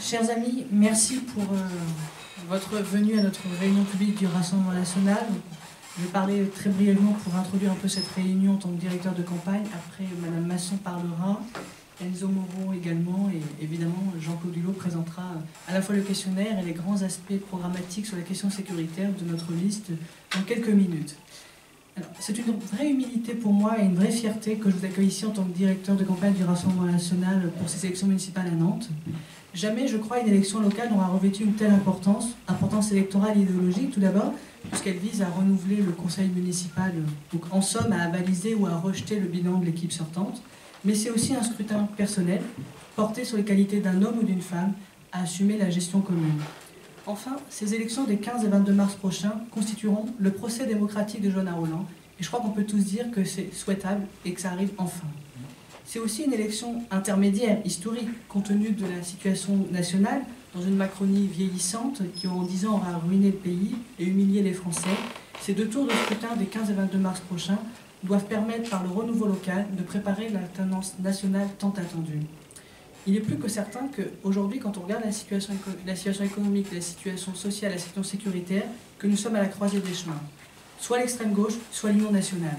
Chers amis, merci pour votre venue à notre réunion publique du Rassemblement national. Je vais parler très brièvement pour introduire un peu cette réunion en tant que directeur de campagne. Après, Madame Masson parlera, Enzo Moreau également, et évidemment Jean-Claude Hulot présentera à la fois le questionnaire et les grands aspects programmatiques sur la question sécuritaire de notre liste dans quelques minutes. C'est une vraie humilité pour moi et une vraie fierté que je vous accueille ici en tant que directeur de campagne du Rassemblement national pour ces élections municipales à Nantes. Jamais, je crois, une élection locale n'aura revêtu une telle importance électorale et idéologique, tout d'abord, puisqu'elle vise à renouveler le conseil municipal, donc en somme à avaliser ou à rejeter le bilan de l'équipe sortante, mais c'est aussi un scrutin personnel, porté sur les qualités d'un homme ou d'une femme à assumer la gestion commune. Enfin, ces élections des 15 et 22 mars prochains constitueront le procès démocratique de Johanna Rolland, et je crois qu'on peut tous dire que c'est souhaitable et que ça arrive enfin. C'est aussi une élection intermédiaire, historique, compte tenu de la situation nationale, dans une Macronie vieillissante qui, en 10 ans, aura ruiné le pays et humilié les Français. Ces deux tours de scrutin des 15 et 22 mars prochains doivent permettre, par le renouveau local, de préparer l'alternance nationale tant attendue. Il est plus que certain qu'aujourd'hui, quand on regarde la situation économique, la situation sociale, la situation sécuritaire, que nous sommes à la croisée des chemins. Soit l'extrême gauche, soit l'Union nationale.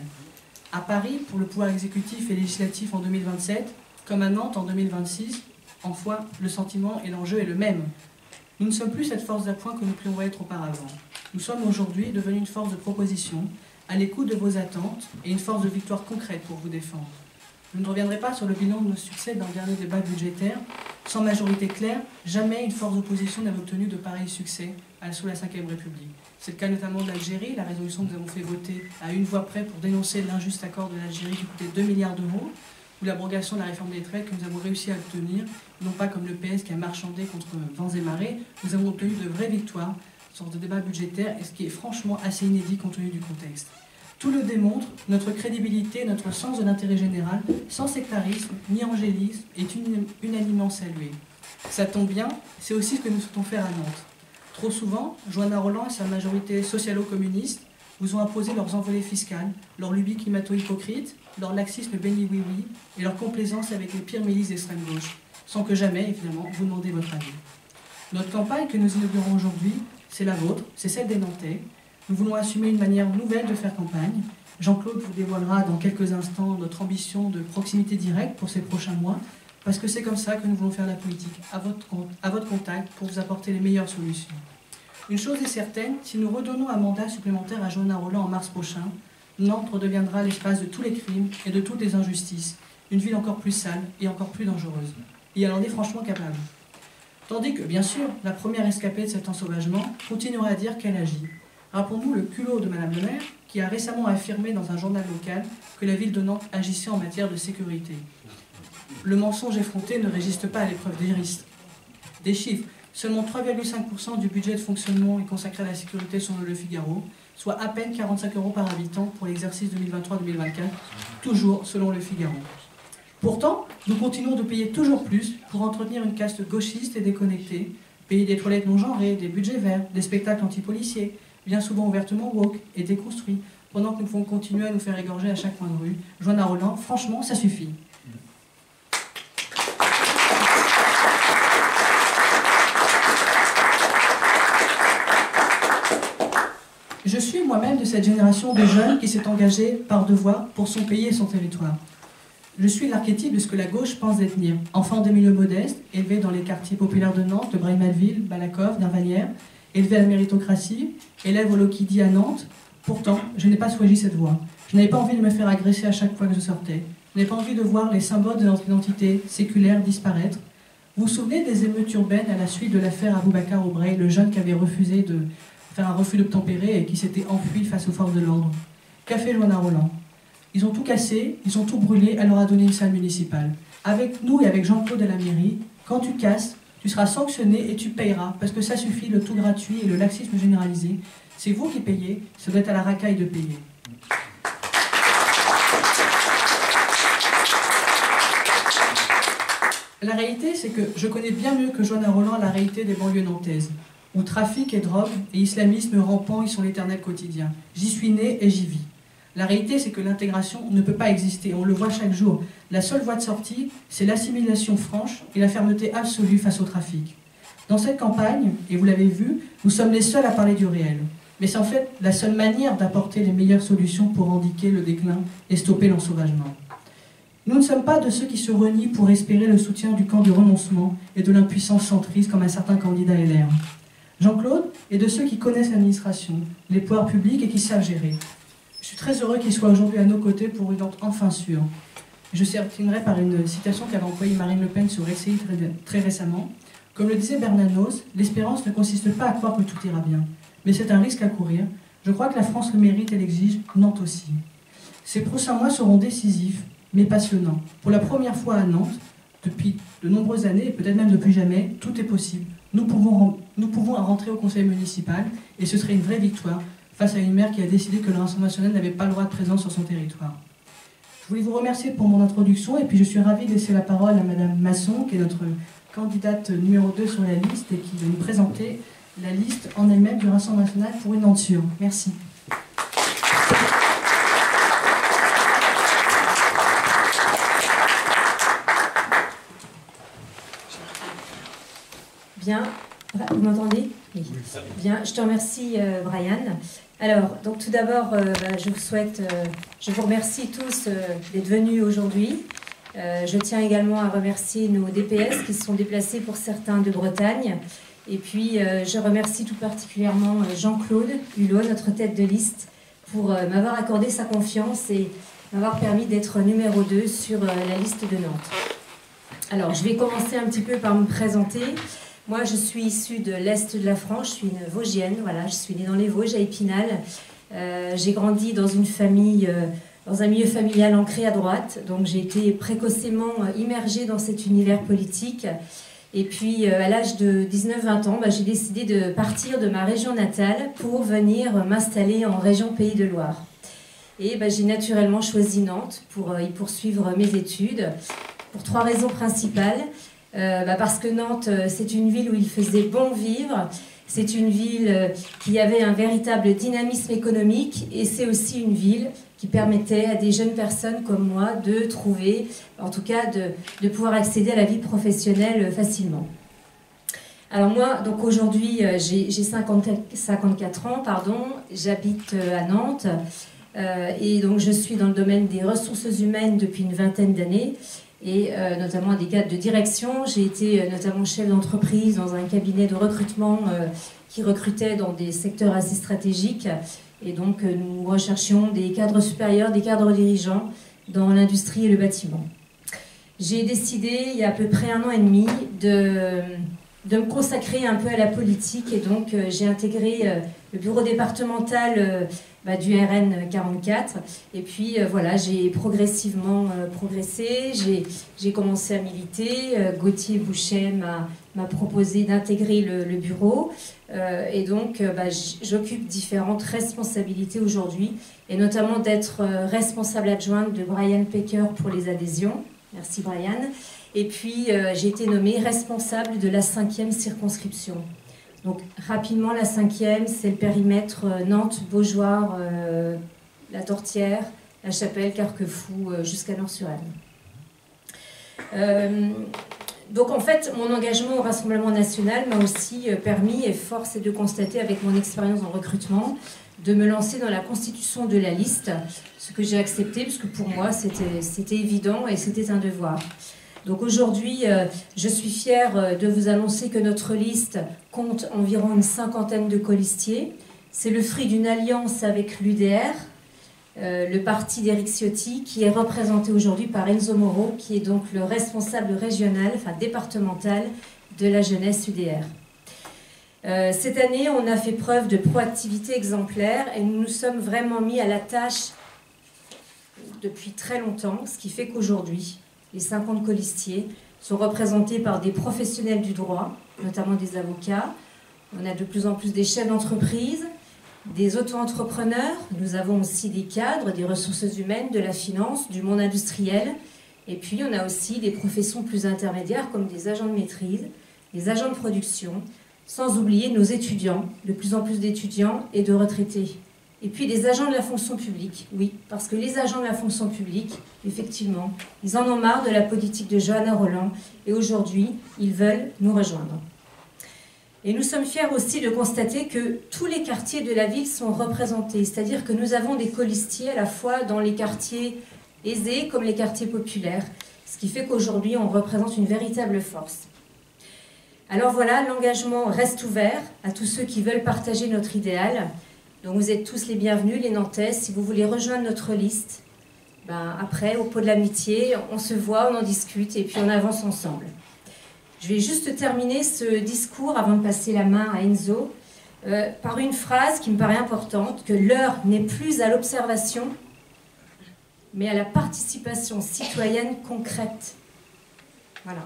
À Paris, pour le pouvoir exécutif et législatif en 2027, comme à Nantes en 2026, en foi, le sentiment et l'enjeu est le même. Nous ne sommes plus cette force d'appoint que nous pouvions être auparavant. Nous sommes aujourd'hui devenus une force de proposition, à l'écoute de vos attentes et une force de victoire concrète pour vous défendre. Je ne reviendrai pas sur le bilan de nos succès dans le dernier débat budgétaire. Sans majorité claire, jamais une force d'opposition n'avait obtenu de pareils succès sous la Ve République. C'est le cas notamment de l'Algérie, la résolution que nous avons fait voter à une voix près pour dénoncer l'injuste accord de l'Algérie qui coûtait 2 milliards d'euros, ou l'abrogation de la réforme des retraites que nous avons réussi à obtenir, non pas comme le PS qui a marchandé contre vents et marées, nous avons obtenu de vraies victoires sur de débats budgétaires, et ce qui est franchement assez inédit compte tenu du contexte. Tout le démontre, notre crédibilité, notre sens de l'intérêt général, sans sectarisme ni angélisme, est unanimement salué. Ça tombe bien, c'est aussi ce que nous souhaitons faire à Nantes. Trop souvent, Johanna Rolland et sa majorité socialo-communiste vous ont imposé leurs envolées fiscales, leur lubie climato-hypocrite, leur laxisme béni-oui-oui et leur complaisance avec les pires milices d'extrême gauche, sans que jamais, évidemment, vous demandez votre avis. Notre campagne que nous inaugurons aujourd'hui, c'est la vôtre, c'est celle des Nantais. Nous voulons assumer une manière nouvelle de faire campagne. Jean-Claude vous dévoilera dans quelques instants notre ambition de proximité directe pour ces prochains mois, parce que c'est comme ça que nous voulons faire la politique, à votre contact, pour vous apporter les meilleures solutions. Une chose est certaine, si nous redonnons un mandat supplémentaire à Johanna Rolland en mars prochain, Nantes redeviendra l'espace de tous les crimes et de toutes les injustices, une ville encore plus sale et encore plus dangereuse. Et elle en est franchement capable. Tandis que, bien sûr, la première escapée de cet ensauvagement continuera à dire qu'elle agit. Rappelons-nous le culot de Madame le maire, qui a récemment affirmé dans un journal local que la ville de Nantes agissait en matière de sécurité. Le mensonge effronté ne résiste pas à l'épreuve des risques. Des chiffres, seulement 3,5% du budget de fonctionnement est consacré à la sécurité selon Le Figaro, soit à peine 45 € par habitant pour l'exercice 2023-2024, toujours selon Le Figaro. Pourtant, nous continuons de payer toujours plus pour entretenir une caste gauchiste et déconnectée, payer des toilettes non genrées, des budgets verts, des spectacles anti-policiers, bien souvent ouvertement woke et déconstruits, pendant que nous pouvons continuer à nous faire égorger à chaque coin de rue. Johanna Rolland, franchement, ça suffit. Je suis moi-même de cette génération de jeunes qui s'est engagée par devoir pour son pays et son territoire. Je suis l'archétype de ce que la gauche pense détenir. Enfant des milieux modestes, élevé dans les quartiers populaires de Nantes, de Braine-Alville, Balakov, d'Arvalières, élevé à la méritocratie, élève au Lokidi à Nantes. Pourtant, je n'ai pas choisi cette voie. Je n'avais pas envie de me faire agresser à chaque fois que je sortais. Je n'avais pas envie de voir les symboles de notre identité séculaire disparaître. Vous vous souvenez des émeutes urbaines à la suite de l'affaire Aboubacar Obrey, le jeune qui avait refusé de faire un refus d'obtempérer et qui s'était enfui face aux forces de l'ordre? Qu'a fait Johanna Rolland? Ils ont tout cassé, ils ont tout brûlé, elle leur a donné une salle municipale. Avec nous et avec Jean-Claude à la mairie, quand tu casses, tu seras sanctionné et tu payeras, parce que ça suffit, le tout gratuit et le laxisme généralisé. C'est vous qui payez, ça doit être à la racaille de payer. La réalité, c'est que je connais bien mieux que Johanna Rolland la réalité des banlieues nantaises, où trafic et drogue et islamisme rampant y sont l'éternel quotidien. J'y suis né et j'y vis. La réalité, c'est que l'intégration ne peut pas exister, on le voit chaque jour. La seule voie de sortie, c'est l'assimilation franche et la fermeté absolue face au trafic. Dans cette campagne, et vous l'avez vu, nous sommes les seuls à parler du réel. Mais c'est en fait la seule manière d'apporter les meilleures solutions pour endiguer le déclin et stopper l'ensauvagement. Nous ne sommes pas de ceux qui se renient pour espérer le soutien du camp du renoncement et de l'impuissance centriste comme un certain candidat LR. Jean-Claude est de ceux qui connaissent l'administration, les pouvoirs publics et qui savent gérer. Je suis très heureux qu'il soit aujourd'hui à nos côtés pour une ordre enfin sûre. Je terminerai par une citation qu'avait employée Marine Le Pen sur RCI très récemment. Comme le disait Bernanos, l'espérance ne consiste pas à croire que tout ira bien, mais c'est un risque à courir. Je crois que la France le mérite et l'exige, Nantes aussi. Ces prochains mois seront décisifs, mais passionnants. Pour la première fois à Nantes, depuis de nombreuses années, et peut-être même depuis jamais, tout est possible. Nous pouvons rentrer au conseil municipal, et ce serait une vraie victoire face à une maire qui a décidé que le Rassemblement national n'avait pas le droit de présence sur son territoire. Je voulais vous remercier pour mon introduction, et puis je suis ravie de laisser la parole à Madame Masson, qui est notre candidate numéro 2 sur la liste, et qui va nous présenter la liste en elle-même du Rassemblement national pour une Nantes sûre. Merci. Bien, vous m'entendez? Oui. Bien, je te remercie Brian. Alors, donc tout d'abord, je vous remercie tous d'être venus aujourd'hui. Je tiens également à remercier nos DPS qui se sont déplacés pour certains de Bretagne. Et puis, je remercie tout particulièrement Jean-Claude Hulot, notre tête de liste, pour m'avoir accordé sa confiance et m'avoir permis d'être numéro 2 sur la liste de Nantes. Alors, je vais commencer un petit peu par me présenter. Moi, je suis issue de l'Est de la France, je suis une Vosgienne, voilà, je suis née dans les Vosges, à Épinal. J'ai grandi dans une famille, dans un milieu familial ancré à droite, donc j'ai été précocement immergée dans cet univers politique. Et puis, à l'âge de 19-20 ans, j'ai décidé de partir de ma région natale pour venir m'installer en région Pays de Loire. Et j'ai naturellement choisi Nantes pour y poursuivre mes études, pour 3 raisons principales. Parce que Nantes, c'est une ville où il faisait bon vivre, c'est une ville qui avait un véritable dynamisme économique et c'est aussi une ville qui permettait à des jeunes personnes comme moi de trouver, en tout cas de pouvoir accéder à la vie professionnelle facilement. Alors moi, donc aujourd'hui, j'ai 54 ans, j'habite à Nantes et donc je suis dans le domaine des ressources humaines depuis une vingtaine d'années. Et notamment à des cadres de direction. J'ai été notamment chef d'entreprise dans un cabinet de recrutement qui recrutait dans des secteurs assez stratégiques. Et donc nous recherchions des cadres supérieurs, des cadres dirigeants dans l'industrie et le bâtiment. J'ai décidé il y a à peu près 1 an et demi de me consacrer un peu à la politique et donc j'ai intégré le bureau départemental du RN 44 et puis voilà, j'ai progressivement progressé, j'ai commencé à militer, Gauthier Bouchet m'a proposé d'intégrer le bureau et donc j'occupe différentes responsabilités aujourd'hui et notamment d'être responsable adjointe de Brian Pecker pour les adhésions. Merci Brian. Et puis j'ai été nommée responsable de la 5e circonscription. Donc rapidement, la 5e, c'est le périmètre Nantes, Beaujoire, La Tortière, La Chapelle, Carquefou, jusqu'à Nord-sur-Anne. Donc en fait, mon engagement au Rassemblement national m'a aussi permis, et force est de constater avec mon expérience en recrutement, de me lancer dans la constitution de la liste, ce que j'ai accepté, parce que pour moi, c'était évident et c'était un devoir. Donc aujourd'hui, je suis fière de vous annoncer que notre liste compte environ une 50aine de colistiers. C'est le fruit d'une alliance avec l'UDR, le parti d'Éric Ciotti, qui est représenté aujourd'hui par Enzo Moro, qui est donc le responsable régional, enfin départemental, de la jeunesse UDR. Cette année, on a fait preuve de proactivité exemplaire et nous nous sommes vraiment mis à la tâche depuis très longtemps, ce qui fait qu'aujourd'hui, les 50 colistiers sont représentés par des professionnels du droit, notamment des avocats. On a de plus en plus des chefs d'entreprise, des auto-entrepreneurs. Nous avons aussi des cadres, des ressources humaines, de la finance, du monde industriel. Et puis, on a aussi des professions plus intermédiaires comme des agents de maîtrise, des agents de production, sans oublier nos étudiants, de plus en plus d'étudiants et de retraités. Et puis des agents de la fonction publique, oui, parce que les agents de la fonction publique, effectivement, ils en ont marre de la politique de Johanna Rolland et aujourd'hui, ils veulent nous rejoindre. Et nous sommes fiers aussi de constater que tous les quartiers de la ville sont représentés, c'est-à-dire que nous avons des colistiers à la fois dans les quartiers aisés comme les quartiers populaires, ce qui fait qu'aujourd'hui on représente une véritable force. Alors voilà, l'engagement reste ouvert à tous ceux qui veulent partager notre idéal. Donc vous êtes tous les bienvenus, les Nantais. Si vous voulez rejoindre notre liste, après, au pot de l'amitié, on se voit, on en discute et puis on avance ensemble. Je vais juste terminer ce discours avant de passer la main à Enzo par une phrase qui me paraît importante, que l'heure n'est plus à l'observation, mais à la participation citoyenne concrète. Voilà.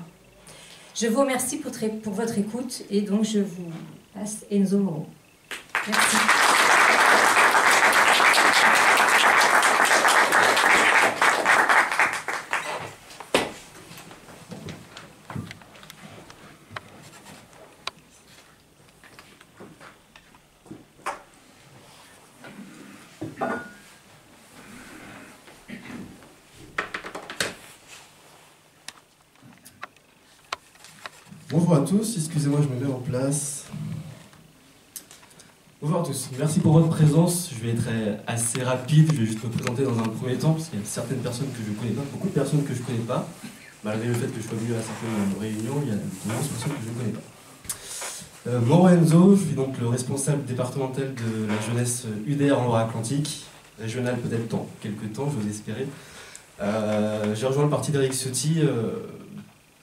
Je vous remercie pour votre écoute et donc je vous passe Enzo Moro. Merci. Bonjour à tous, excusez-moi, je me mets en place. Bonjour à tous, merci pour votre présence. Je vais être assez rapide, je vais juste me présenter dans un premier temps, parce qu'il y a certaines personnes que je ne connais pas, beaucoup de personnes que je ne connais pas. Malgré le fait que je sois venu à certaines réunions, il y a de nombreuses personnes que je ne connais pas. Moro Enzo, je suis donc le responsable départemental de la jeunesse UDR en Loire-Atlantique, régional peut-être dans quelques temps, j'ose espérer. J'ai rejoint le parti d'Éric Ciotti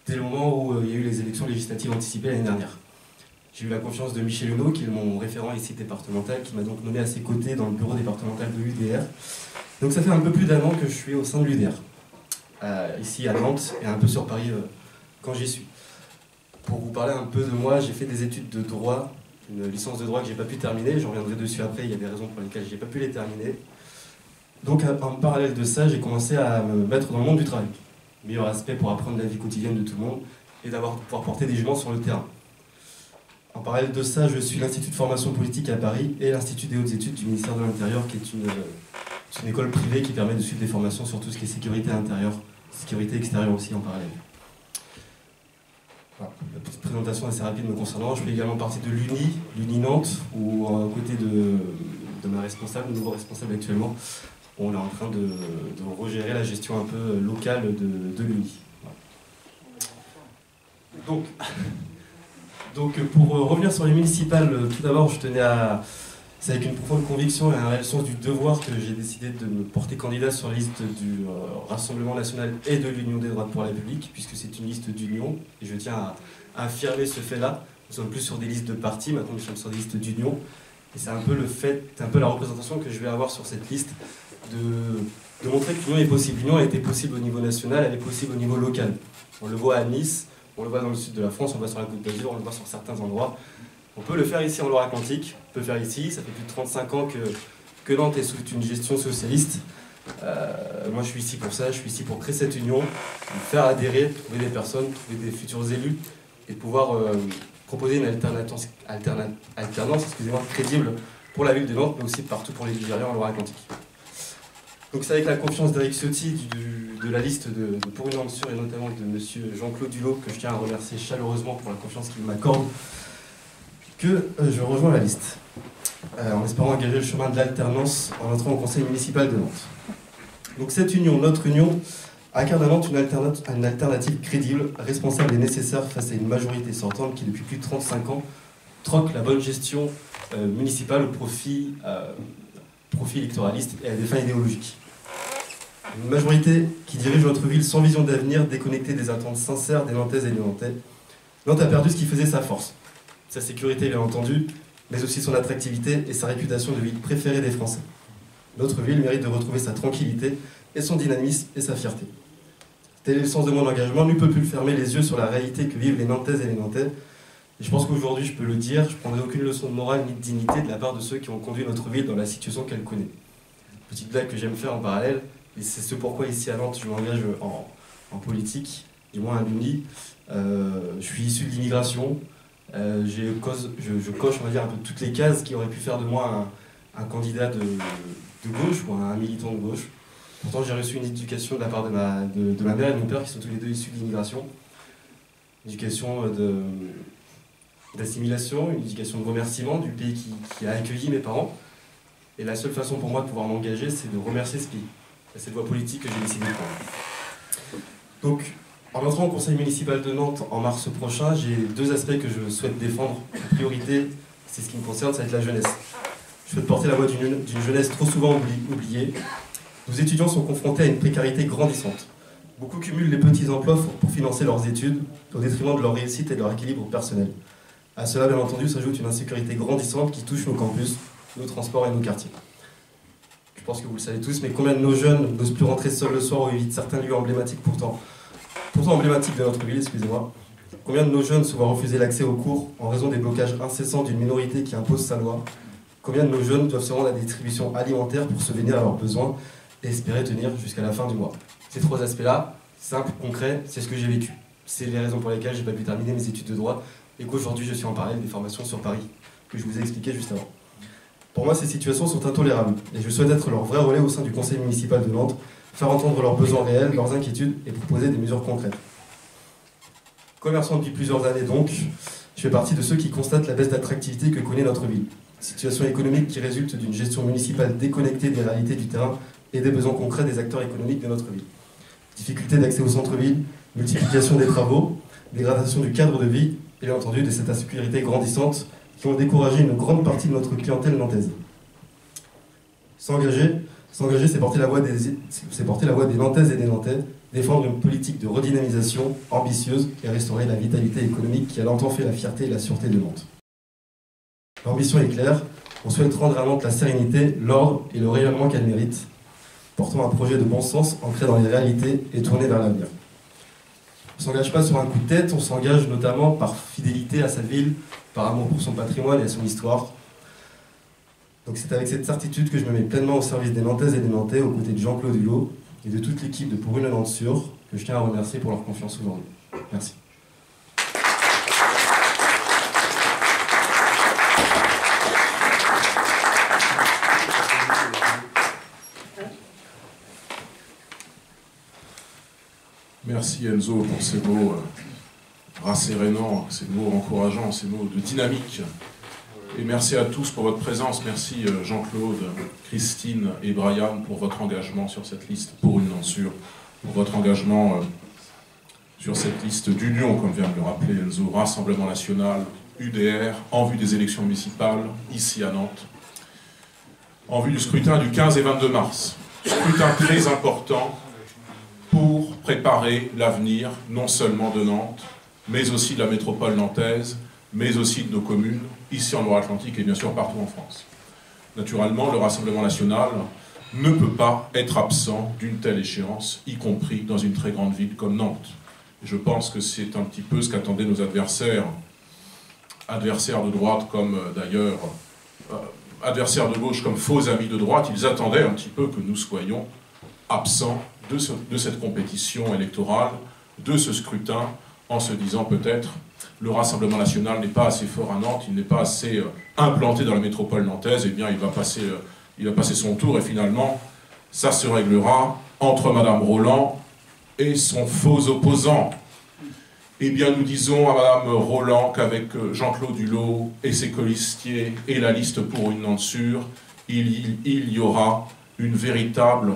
dès le moment où il y a eu les élections législatives anticipées l'année dernière. J'ai eu la confiance de Michel Huneau, qui est mon référent ici départemental, qui m'a donc nommé à ses côtés dans le bureau départemental de l'UDR. Donc ça fait un peu plus d'un an que je suis au sein de l'UDR, ici à Nantes et un peu sur Paris quand j'y suis. Pour vous parler un peu de moi, j'ai fait des études de droit, une licence de droit que j'ai pas pu terminer, j'en reviendrai dessus après, il y a des raisons pour lesquelles j'ai pas pu les terminer. Donc en parallèle de ça, j'ai commencé à me mettre dans le monde du travail. Meilleur aspect pour apprendre la vie quotidienne de tout le monde et pouvoir porter des jugements sur le terrain. En parallèle de ça, je suis l'Institut de formation politique à Paris et l'Institut des hautes études du ministère de l'Intérieur, qui est une école privée qui permet de suivre des formations sur tout ce qui est sécurité intérieure, sécurité extérieure aussi en parallèle. Voilà. La petite présentation assez rapide me concernant. Je fais également partie de l'Uni Nantes, où à côté de ma responsable, nouveau responsable actuellement, on est en train de regérer la gestion un peu locale de l'Uni. Voilà. Donc pour revenir sur les municipales, tout d'abord je tenais à... C'est avec une profonde conviction et un réel sens du devoir que j'ai décidé de me porter candidat sur la liste du Rassemblement National et de l'Union des droits pour la République, puisque c'est une liste d'union, et je tiens à affirmer ce fait-là. Nous sommes plus sur des listes de partis, maintenant nous sommes sur des listes d'union, et c'est un peu la représentation que je vais avoir sur cette liste, de montrer que l'union est possible. L'union a été possible au niveau national, elle est possible au niveau local. On le voit à Nice, on le voit dans le sud de la France, on le voit sur la Côte d'Azur, on le voit sur certains endroits. On peut le faire ici en Loire-Atlantique, on peut le faire ici, ça fait plus de 35 ans que Nantes est sous une gestion socialiste. Moi je suis ici pour ça, je suis ici pour créer cette union, faire adhérer, trouver des personnes, trouver des futurs élus et pouvoir proposer une alternance crédible pour la ville de Nantes, mais aussi partout pour les Ligériens en Loire-Atlantique. Donc c'est avec la confiance d'Éric Ciotti de la liste de Pour une Nantes sûre et notamment de M. Jean-Claude Dulot, que je tiens à remercier chaleureusement pour la confiance qu'il m'accorde, que je rejoins la liste, en espérant engager le chemin de l'alternance en entrant au conseil municipal de Nantes. Donc cette union, notre union, incarne à Nantes une alternative crédible, responsable et nécessaire face à une majorité sortante qui, depuis plus de 35 ans, troque la bonne gestion municipale au profit électoraliste et à des fins idéologiques. Une majorité qui dirige notre ville sans vision d'avenir, déconnectée des attentes sincères des Nantaises et des Nantais. Nantes a perdu ce qui faisait sa force. Sa sécurité, bien entendu, mais aussi son attractivité et sa réputation de ville préférée des Français. Notre ville mérite de retrouver sa tranquillité et son dynamisme et sa fierté. Tel est le sens de mon engagement, nul ne peut plus fermer les yeux sur la réalité que vivent les Nantaises et les Nantais. Et je pense qu'aujourd'hui, je peux le dire, je ne prendrai aucune leçon de morale ni de dignité de la part de ceux qui ont conduit notre ville dans la situation qu'elle connaît. Petite blague que j'aime faire en parallèle, et c'est ce pourquoi ici à Nantes je m'engage en politique, du moins à l'Uni. Je suis issu de l'immigration, je coche on va dire un peu toutes les cases qui auraient pu faire de moi un candidat de gauche ou un militant de gauche. Pourtant j'ai reçu une éducation de la part de ma mère et de mon père qui sont tous les deux issus de l'immigration. Éducation d'assimilation, une éducation de remerciement du pays qui a accueilli mes parents. Et la seule façon pour moi de pouvoir m'engager, c'est de remercier ce pays. C'est cette voie politique que j'ai décidé de prendre. Donc, en entrant au conseil municipal de Nantes en mars prochain, j'ai deux aspects que je souhaite défendre. En priorité, c'est ce qui me concerne, ça va être la jeunesse. Je souhaite porter la voix d'une jeunesse trop souvent oubliée. Nos étudiants sont confrontés à une précarité grandissante. Beaucoup cumulent les petits emplois pour financer leurs études, au détriment de leur réussite et de leur équilibre personnel. À cela, bien entendu, s'ajoute une insécurité grandissante qui touche nos campus, nos transports et nos quartiers. Je pense que vous le savez tous, mais combien de nos jeunes n'osent plus rentrer seuls le soir ou évitent certains lieux emblématiques pourtant emblématiques de notre ville, excusez-moi. Combien de nos jeunes se voient refuser l'accès aux cours en raison des blocages incessants d'une minorité qui impose sa loi? Combien de nos jeunes doivent se rendre à des distributions alimentaires pour subvenir à leurs besoins et espérer tenir jusqu'à la fin du mois? Ces trois aspects-là, simples, concrets, c'est ce que j'ai vécu. C'est les raisons pour lesquelles je n'ai pas pu terminer mes études de droit et qu'aujourd'hui je suis en parallèle des formations sur Paris, que je vous ai expliqué juste avant. Pour moi, ces situations sont intolérables et je souhaite être leur vrai relais au sein du conseil municipal de Nantes, faire entendre leurs besoins réels, leurs inquiétudes et proposer des mesures concrètes. Commerçant depuis plusieurs années donc, je fais partie de ceux qui constatent la baisse d'attractivité que connaît notre ville. Situation économique qui résulte d'une gestion municipale déconnectée des réalités du terrain et des besoins concrets des acteurs économiques de notre ville. Difficulté d'accès au centre-ville, multiplication des travaux, dégradation du cadre de vie et bien entendu de cette insécurité grandissante qui ont découragé une grande partie de notre clientèle nantaise. S'engager, c'est porter la voix des Nantaises et des Nantais, défendre une politique de redynamisation ambitieuse et restaurer la vitalité économique qui a longtemps fait la fierté et la sûreté de Nantes. L'ambition est claire, on souhaite rendre à Nantes la sérénité, l'ordre et le rayonnement qu'elle mérite, portant un projet de bon sens ancré dans les réalités et tourné vers l'avenir. On ne s'engage pas sur un coup de tête, on s'engage notamment par fidélité à sa ville, par amour pour son patrimoine et à son histoire. Donc c'est avec cette certitude que je me mets pleinement au service des Nantaises et des Nantais, aux côtés de Jean-Claude Hulot et de toute l'équipe de Pour une Nantes sûre, que je tiens à remercier pour leur confiance aujourd'hui. Merci. Merci Enzo pour ces mots rassérénants, ces mots encourageants, ces mots de dynamique. Et merci à tous pour votre présence. Merci Jean-Claude, Christine et Brian pour votre engagement sur cette liste Pour une Nantes sûre, pour votre engagement sur cette liste d'union, comme vient de le rappeler Enzo, Rassemblement National, UDR, en vue des élections municipales, ici à Nantes, en vue du scrutin du 15 et 22 mars. Scrutin très important pour préparer l'avenir, non seulement de Nantes, mais aussi de la métropole nantaise, mais aussi de nos communes, ici en Loire-Atlantique et bien sûr partout en France. Naturellement, le Rassemblement National ne peut pas être absent d'une telle échéance, y compris dans une très grande ville comme Nantes. Et je pense que c'est un petit peu ce qu'attendaient nos adversaires de droite comme d'ailleurs, adversaires de gauche comme faux amis de droite. Ils attendaient un petit peu que nous soyons absents de cette compétition électorale, de ce scrutin, en se disant peut-être le Rassemblement National n'est pas assez fort à Nantes, il n'est pas assez implanté dans la métropole nantaise, eh bien il va passer son tour et finalement ça se réglera entre Madame Roland et son faux opposant. Eh bien nous disons à Madame Roland qu'avec Jean-Claude Hulot et ses colistiers et la liste Pour une Nantes sûre, il y aura une véritable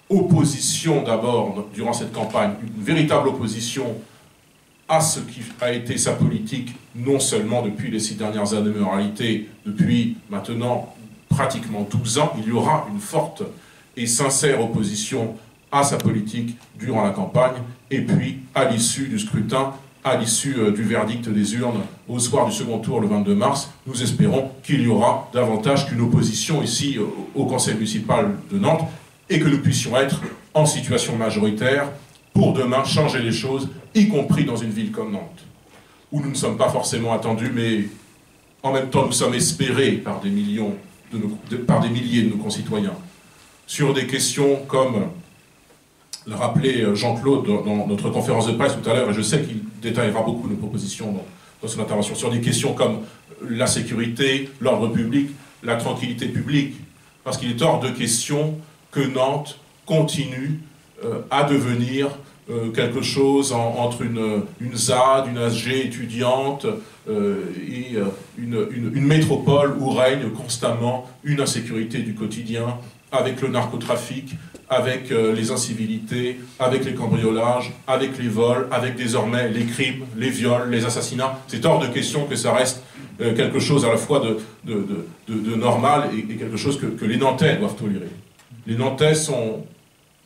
opposition d'abord durant cette campagne, une véritable opposition à ce qui a été sa politique, non seulement depuis les 6 dernières années, mais en réalité depuis maintenant pratiquement 12 ans. Il y aura une forte et sincère opposition à sa politique durant la campagne, et puis à l'issue du scrutin, à l'issue du verdict des urnes, au soir du second tour le 22 mars, nous espérons qu'il y aura davantage qu'une opposition ici au conseil municipal de Nantes, et que nous puissions être en situation majoritaire pour demain changer les choses, y compris dans une ville comme Nantes, où nous ne sommes pas forcément attendus, mais en même temps nous sommes espérés par des milliers de nos concitoyens, sur des questions comme l'a rappelé Jean-Claude dans notre conférence de presse tout à l'heure, et je sais qu'il détaillera beaucoup nos propositions dans son intervention, sur des questions comme la sécurité, l'ordre public, la tranquillité publique, parce qu'il est hors de question que Nantes continue à devenir quelque chose entre une ZAD, une ASG étudiante et une métropole où règne constamment une insécurité du quotidien, avec le narcotrafic, avec les incivilités, avec les cambriolages, avec les vols, avec désormais les crimes, les viols, les assassinats. C'est hors de question que ça reste quelque chose à la fois de normal et quelque chose que les Nantais doivent tolérer. Les Nantais sont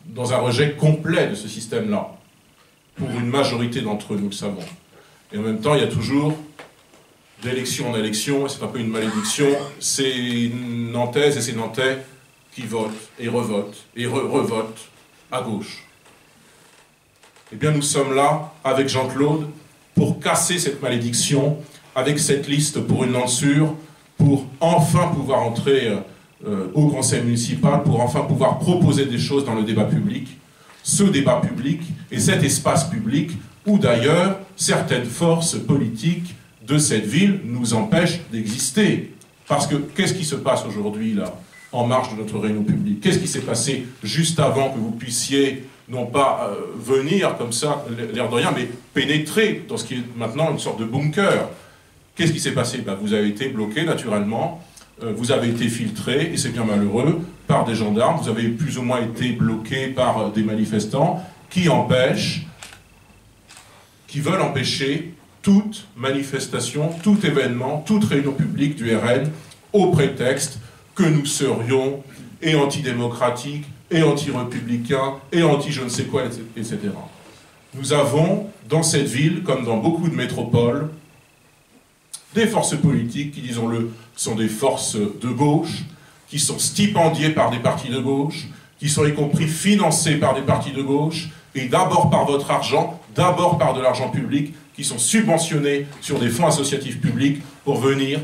dans un rejet complet de ce système-là, pour une majorité d'entre eux, nous le savons. Et en même temps, il y a toujours, d'élection en élection, et c'est un peu une malédiction, ces Nantaises et ces Nantais qui votent et revotent et revotent à gauche. Eh bien, nous sommes là, avec Jean-Claude, pour casser cette malédiction, avec cette liste pour une Nantes sûre, pour enfin pouvoir entrer au conseil municipal, pour enfin pouvoir proposer des choses dans le débat public, ce débat public et cet espace public où d'ailleurs certaines forces politiques de cette ville nous empêchent d'exister. Parce que qu'est-ce qui se passe aujourd'hui là, en marge de notre réunion publique? Qu'est-ce qui s'est passé juste avant que vous puissiez non pas venir comme ça, l'air de rien, mais pénétrer dans ce qui est maintenant une sorte de bunker? Qu'est-ce qui s'est passé? Vous avez été bloqué naturellement, vous avez été filtré, et c'est bien malheureux, par des gendarmes, vous avez plus ou moins été bloqué par des manifestants qui veulent empêcher toute manifestation, tout événement, toute réunion publique du RN au prétexte que nous serions et antidémocratiques, et anti-républicains, et anti-je ne sais quoi, etc. Nous avons, dans cette ville, comme dans beaucoup de métropoles, des forces politiques qui, disons-le, sont des forces de gauche, qui sont stipendiées par des partis de gauche, qui sont y compris financées par des partis de gauche, et d'abord par votre argent, d'abord par de l'argent public, qui sont subventionnés sur des fonds associatifs publics pour venir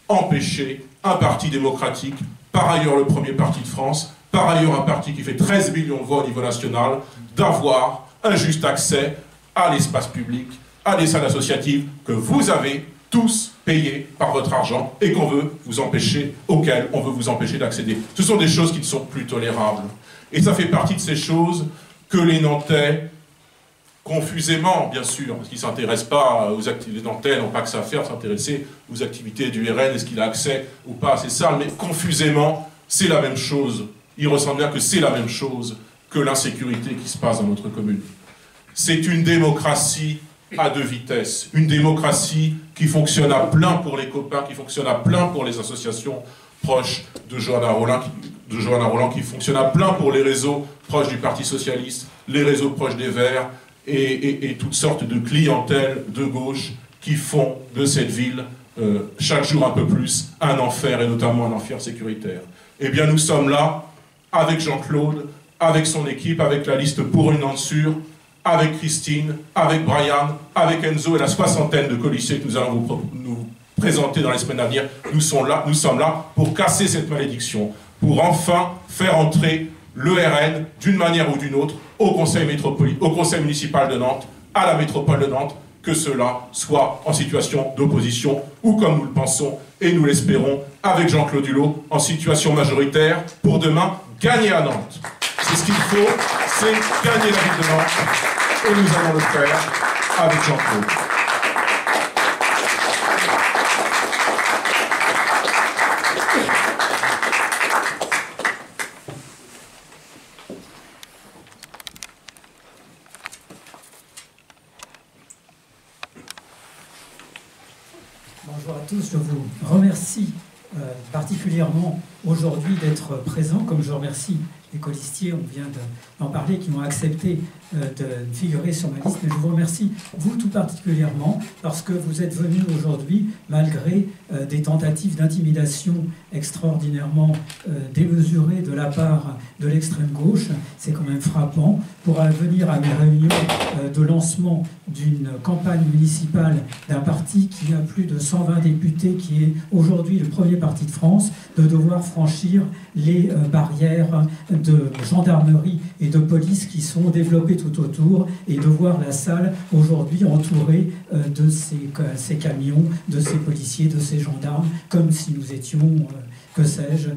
empêcher un parti démocratique, par ailleurs le premier parti de France, par ailleurs un parti qui fait 13 millions de voix au niveau national, d'avoir un juste accès à l'espace public, à des salles associatives que vous avez tous payés par votre argent et qu'on veut vous empêcher, auxquelles on veut vous empêcher d'accéder. Ce sont des choses qui ne sont plus tolérables. Et ça fait partie de ces choses que les Nantais, confusément bien sûr, parce qu'ils ne s'intéressent pas aux activités, les Nantais n'ont pas que ça à faire, s'intéresser aux activités du RN, est-ce qu'il a accès ou pas à ces salles, mais confusément, c'est la même chose. Il ressemble bien que c'est la même chose que l'insécurité qui se passe dans notre commune. C'est une démocratie à deux vitesses. Une démocratie qui fonctionne à plein pour les copains, qui fonctionne à plein pour les associations proches de Johanna Roland, qui fonctionne à plein pour les réseaux proches du Parti Socialiste, les réseaux proches des Verts, et toutes sortes de clientèles de gauche qui font de cette ville, chaque jour un peu plus, un enfer, et notamment un enfer sécuritaire. Eh bien, nous sommes là, avec Jean-Claude, avec son équipe, avec la liste pour une Nantes sûre, avec Christine, avec Brian, avec Enzo et la soixantaine de colistiers que nous allons nous présenter dans les semaines à venir. Nous sommes là pour casser cette malédiction, pour enfin faire entrer le RN, d'une manière ou d'une autre, au conseil municipal de Nantes, à la métropole de Nantes, que cela soit en situation d'opposition, ou comme nous le pensons, et nous l'espérons, avec Jean-Claude Dulot, en situation majoritaire, pour demain, gagner à Nantes. C'est ce qu'il faut, c'est gagner la ville de Nantes. Et nous allons le faire avec Jean-Claude. Bonjour à tous, je vous remercie particulièrement aujourd'hui d'être présents, comme je remercie les colistiers, on vient d'en parler, qui ont accepté de figurer sur ma liste, mais je vous remercie, vous tout particulièrement, parce que vous êtes venus aujourd'hui, malgré des tentatives d'intimidation extraordinairement démesurées de la part de l'extrême gauche. C'est quand même frappant, pour venir à mes réunions de lancement d'une campagne municipale d'un parti qui a plus de 120 députés, qui est aujourd'hui le premier parti de France, de devoir franchir les barrières de gendarmerie et de police qui sont développées tout autour, et de voir la salle aujourd'hui entourée de ces camions, de ces policiers, de ces gendarmes, comme si nous étions, que sais-je,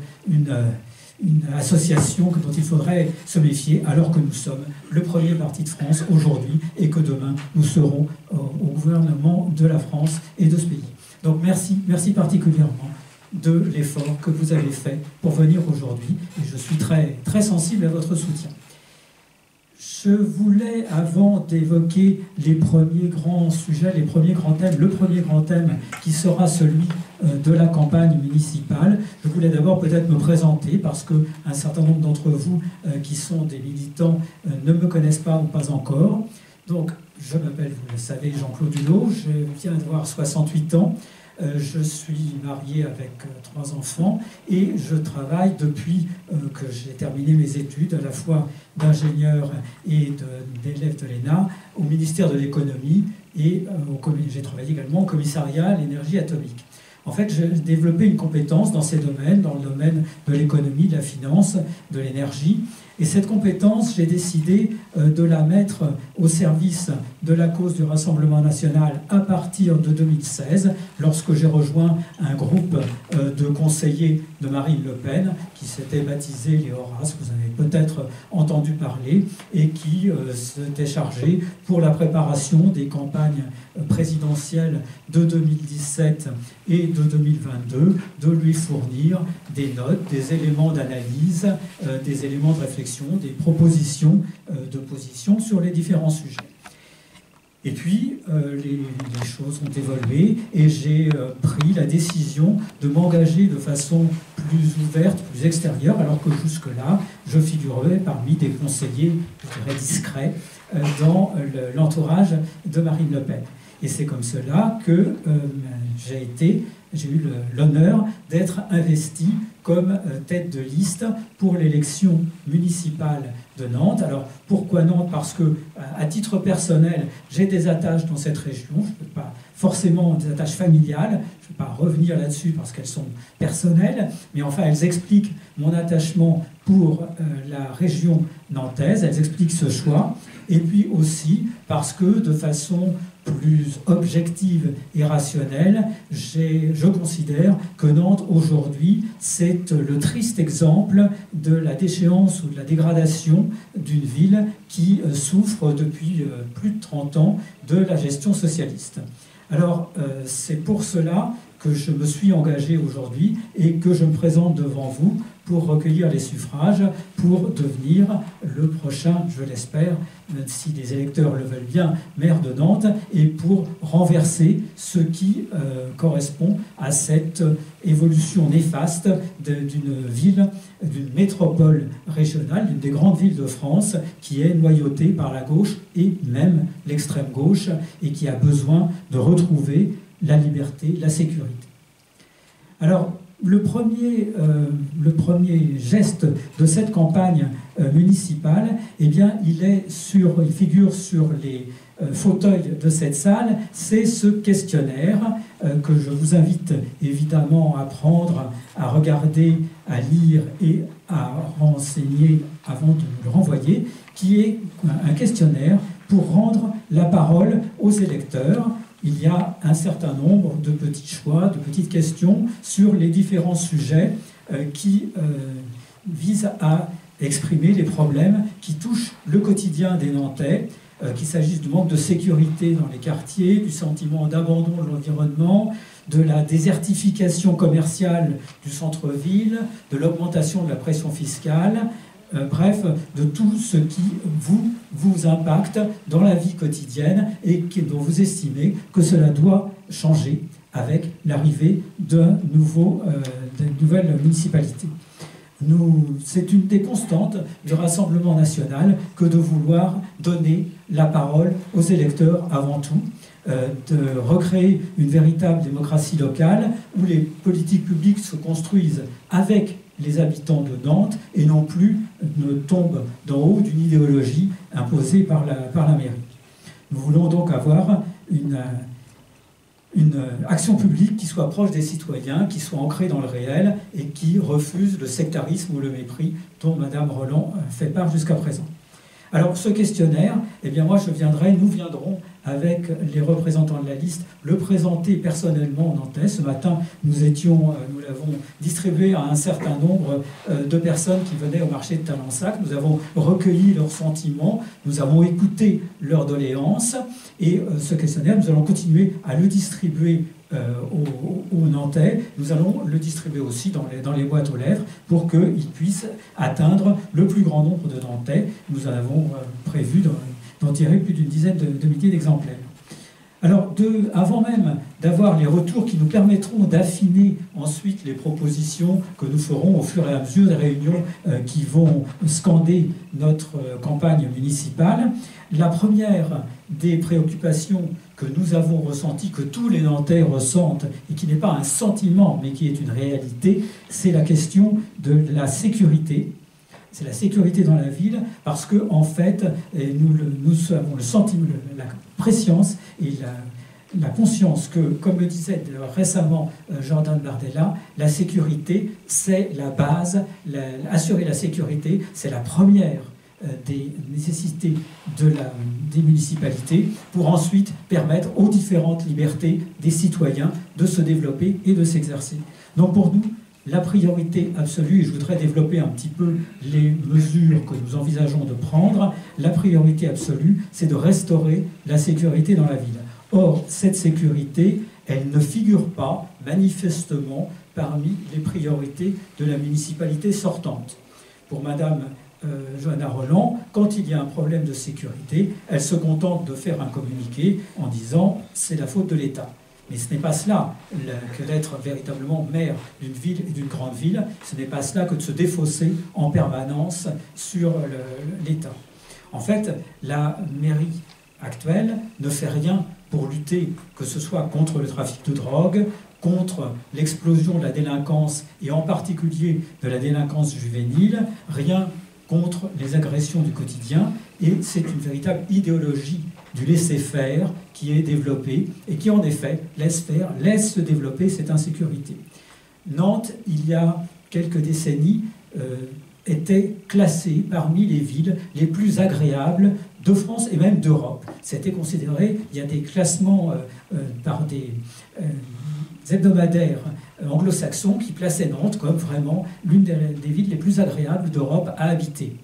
une association dont il faudrait se méfier, alors que nous sommes le premier parti de France aujourd'hui et que demain nous serons au gouvernement de la France et de ce pays. Donc merci particulièrement de l'effort que vous avez fait pour venir aujourd'hui et je suis très, très sensible à votre soutien. Je voulais, avant d'évoquer les premiers grands sujets, les premiers grands thèmes, le premier grand thème qui sera celui de la campagne municipale, je voulais d'abord peut-être me présenter parce qu'un certain nombre d'entre vous qui sont des militants ne me connaissent pas ou pas encore. Donc, je m'appelle, vous le savez, Jean-Claude Dulot, je viens d'avoir 68 ans. Je suis marié avec 3 enfants et je travaille depuis que j'ai terminé mes études, à la fois d'ingénieur et d'élève de l'ENA, au ministère de l'économie et j'ai travaillé également au commissariat à l'énergie atomique. En fait, j'ai développé une compétence dans ces domaines, dans le domaine de l'économie, de la finance, de l'énergie. Et cette compétence, j'ai décidé de la mettre au service de la cause du Rassemblement national à partir de 2016, lorsque j'ai rejoint un groupe de conseillers de Marine Le Pen, qui s'était baptisé les Horaces, vous avez peut-être entendu parler, et qui s'était chargé pour la préparation des campagnes présidentielles de 2017 et de 2022, de lui fournir des notes, des éléments d'analyse, des éléments de réflexion, des propositions de position sur les différents sujets. Et puis, les choses ont évolué et j'ai pris la décision de m'engager de façon plus ouverte, plus extérieure, alors que jusque-là, je figurais parmi des conseillers, je dirais, discrets dans l'entourage de Marine Le Pen. Et c'est comme cela que j'ai eu l'honneur d'être investi comme tête de liste pour l'élection municipale de Nantes. Alors, pourquoi Nantes? Parce que, à titre personnel, j'ai des attaches dans cette région. Je ne peux pas forcément des attaches familiales. Je ne vais pas revenir là-dessus parce qu'elles sont personnelles. Mais enfin, elles expliquent mon attachement pour la région nantaise. Elles expliquent ce choix. Et puis aussi parce que, de façon plus objective et rationnelle, je considère que Nantes, aujourd'hui, c'est le triste exemple de la déchéance ou de la dégradation d'une ville qui souffre depuis plus de 30 ans de la gestion socialiste. Alors, c'est pour cela que je me suis engagé aujourd'hui et que je me présente devant vous pour recueillir les suffrages, pour devenir le prochain, je l'espère, si les électeurs le veulent bien, maire de Nantes, et pour renverser ce qui correspond à cette évolution néfaste d'une ville, d'une métropole régionale, d'une des grandes villes de France, qui est noyautée par la gauche et même l'extrême gauche, et qui a besoin de retrouver la liberté, la sécurité. Alors, le premier geste de cette campagne municipale, eh bien, il figure sur les fauteuils de cette salle, c'est ce questionnaire que je vous invite évidemment à prendre, à regarder, à lire et à renseigner avant de le renvoyer, qui est un questionnaire pour rendre la parole aux électeurs. Il y a un certain nombre de petits choix, de petites questions sur les différents sujets qui visent à exprimer les problèmes qui touchent le quotidien des Nantais, qu'il s'agisse du manque de sécurité dans les quartiers, du sentiment d'abandon de l'environnement, de la désertification commerciale du centre-ville, de l'augmentation de la pression fiscale, bref, de tout ce qui vous impacte dans la vie quotidienne et dont vous estimez que cela doit changer avec l'arrivée d'une nouvelle municipalité. C'est une des constantes du Rassemblement national que de vouloir donner la parole aux électeurs avant tout, de recréer une véritable démocratie locale où les politiques publiques se construisent avec les habitants de Nantes et non plus ne tombent d'en haut d'une idéologie imposée par la mairie. Nous voulons donc avoir une action publique qui soit proche des citoyens, qui soit ancrée dans le réel et qui refuse le sectarisme ou le mépris dont Mme Roland fait part jusqu'à présent. Alors ce questionnaire, eh bien moi nous viendrons avec les représentants de la liste, le présenter personnellement au Nantais. Ce matin, nous l'avons distribué à un certain nombre de personnes qui venaient au marché de Talensac. Nous avons recueilli leurs sentiments, nous avons écouté leurs doléances, et ce questionnaire, nous allons continuer à le distribuer aux Nantais. Nous allons le distribuer aussi dans les boîtes aux lettres pour qu'il puisse atteindre le plus grand nombre de Nantais. Nous avons prévu d'en tirer plus d'une dizaine de milliers d'exemplaires. Alors, avant même d'avoir les retours qui nous permettront d'affiner ensuite les propositions que nous ferons au fur et à mesure des réunions qui vont scander notre campagne municipale, la première des préoccupations que nous avons ressenties, que tous les Nantais ressentent, et qui n'est pas un sentiment, mais qui est une réalité, c'est la question de la sécurité. C'est la sécurité dans la ville, parce que en fait, nous avons le sentiment, la préscience et la conscience que, comme le disait récemment Jordan Bardella, la sécurité, c'est la base. Assurer la sécurité, c'est la première des nécessités des municipalités pour ensuite permettre aux différentes libertés des citoyens de se développer et de s'exercer. Donc pour nous, la priorité absolue, et je voudrais développer un petit peu les mesures que nous envisageons de prendre, la priorité absolue, c'est de restaurer la sécurité dans la ville. Or, cette sécurité, elle ne figure pas manifestement parmi les priorités de la municipalité sortante. Pour Madame Johanna Roland, quand il y a un problème de sécurité, elle se contente de faire un communiqué en disant « c'est la faute de l'État ». Mais ce n'est pas cela que d'être véritablement maire d'une ville et d'une grande ville, ce n'est pas cela que de se défausser en permanence sur l'État. En fait, la mairie actuelle ne fait rien pour lutter, que ce soit contre le trafic de drogue, contre l'explosion de la délinquance, et en particulier de la délinquance juvénile, rien contre les agressions du quotidien, et c'est une véritable idéologie du laisser-faire qui est développée et qui, en effet, laisse se développer cette insécurité. Nantes, il y a quelques décennies, était classée parmi les villes les plus agréables de France et même d'Europe. C'était considéré, il y a des classements par des hebdomadaires anglo-saxons qui plaçaient Nantes comme vraiment l'une des villes les plus agréables d'Europe à habiter.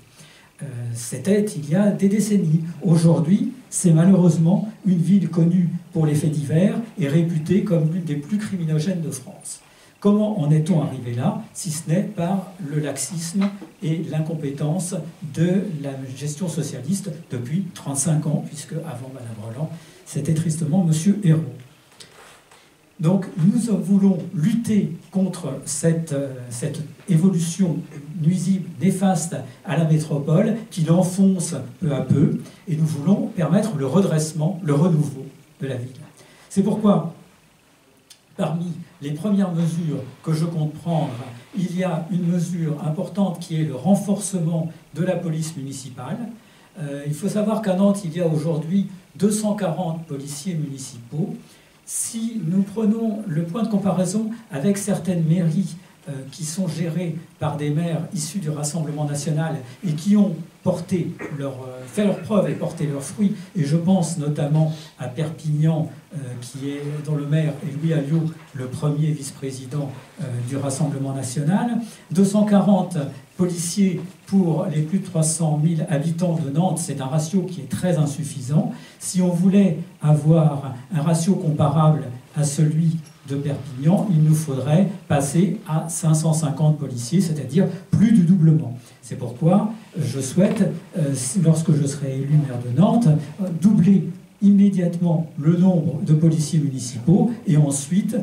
C'était il y a des décennies. Aujourd'hui, c'est malheureusement une ville connue pour les faits divers et réputée comme l'une des plus criminogènes de France. Comment en est-on arrivé là, si ce n'est par le laxisme et l'incompétence de la gestion socialiste depuis 35 ans, puisque avant Madame Roland, c'était tristement Monsieur Hérault. Donc nous voulons lutter contre cette évolution nuisible, néfaste à la métropole, qui l'enfonce peu à peu, et nous voulons permettre le redressement, le renouveau de la ville. C'est pourquoi, parmi les premières mesures que je compte prendre, il y a une mesure importante qui est le renforcement de la police municipale. Il faut savoir qu'à Nantes, il y a aujourd'hui 240 policiers municipaux. Si nous prenons le point de comparaison avec certaines mairies qui sont gérées par des maires issus du Rassemblement national et qui ont fait leurs preuves et porté leurs fruits, et je pense notamment à Perpignan, dont le maire est Louis Alliot, le premier vice-président du Rassemblement national, 240 policiers pour les plus de 300 000 habitants de Nantes, c'est un ratio qui est très insuffisant. Si on voulait avoir un ratio comparable à celui de Perpignan, il nous faudrait passer à 550 policiers, c'est-à-dire plus du doublement. C'est pourquoi je souhaite, lorsque je serai élu maire de Nantes, doubler immédiatement le nombre de policiers municipaux et ensuite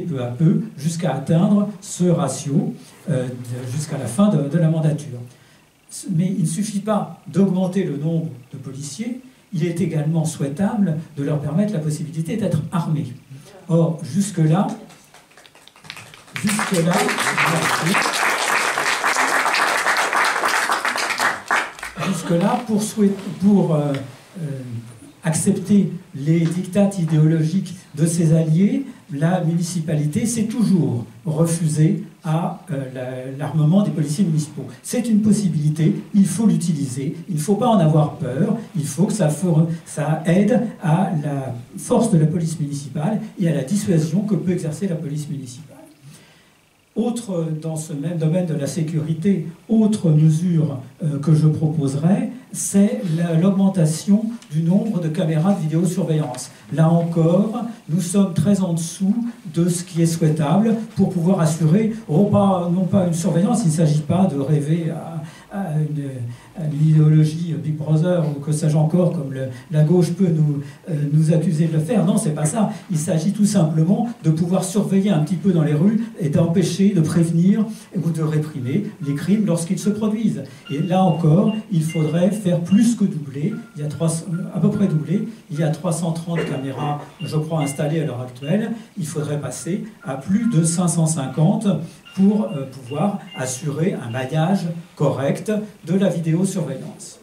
peu à peu jusqu'à atteindre ce ratio jusqu'à la fin de la mandature. Mais il ne suffit pas d'augmenter le nombre de policiers, il est également souhaitable de leur permettre la possibilité d'être armés. Or, jusque-là, pour accepter les dictats idéologiques de ses alliés, la municipalité s'est toujours refusée à l'armement des policiers municipaux. C'est une possibilité, il faut l'utiliser, il ne faut pas en avoir peur, il faut que ça aide à la force de la police municipale et à la dissuasion que peut exercer la police municipale. Autre, dans ce même domaine de la sécurité, autre mesure que je proposerais, c'est l'augmentation du nombre de caméras de vidéosurveillance. Là encore, nous sommes très en dessous de ce qui est souhaitable pour pouvoir assurer, non pas une surveillance, il ne s'agit pas de rêver à une idéologie Big Brother ou que sais-je encore, comme la gauche peut nous accuser de le faire. Non, c'est pas ça. Il s'agit tout simplement de pouvoir surveiller un petit peu dans les rues et d'empêcher, de prévenir ou de réprimer les crimes lorsqu'ils se produisent. Et là encore, il faudrait faire plus que doubler. Il y a à peu près doublé. Il y a 330 caméras, je crois, installées à l'heure actuelle. Il faudrait passer à plus de 550 pour pouvoir assurer un maillage correct de la vidéosurveillance.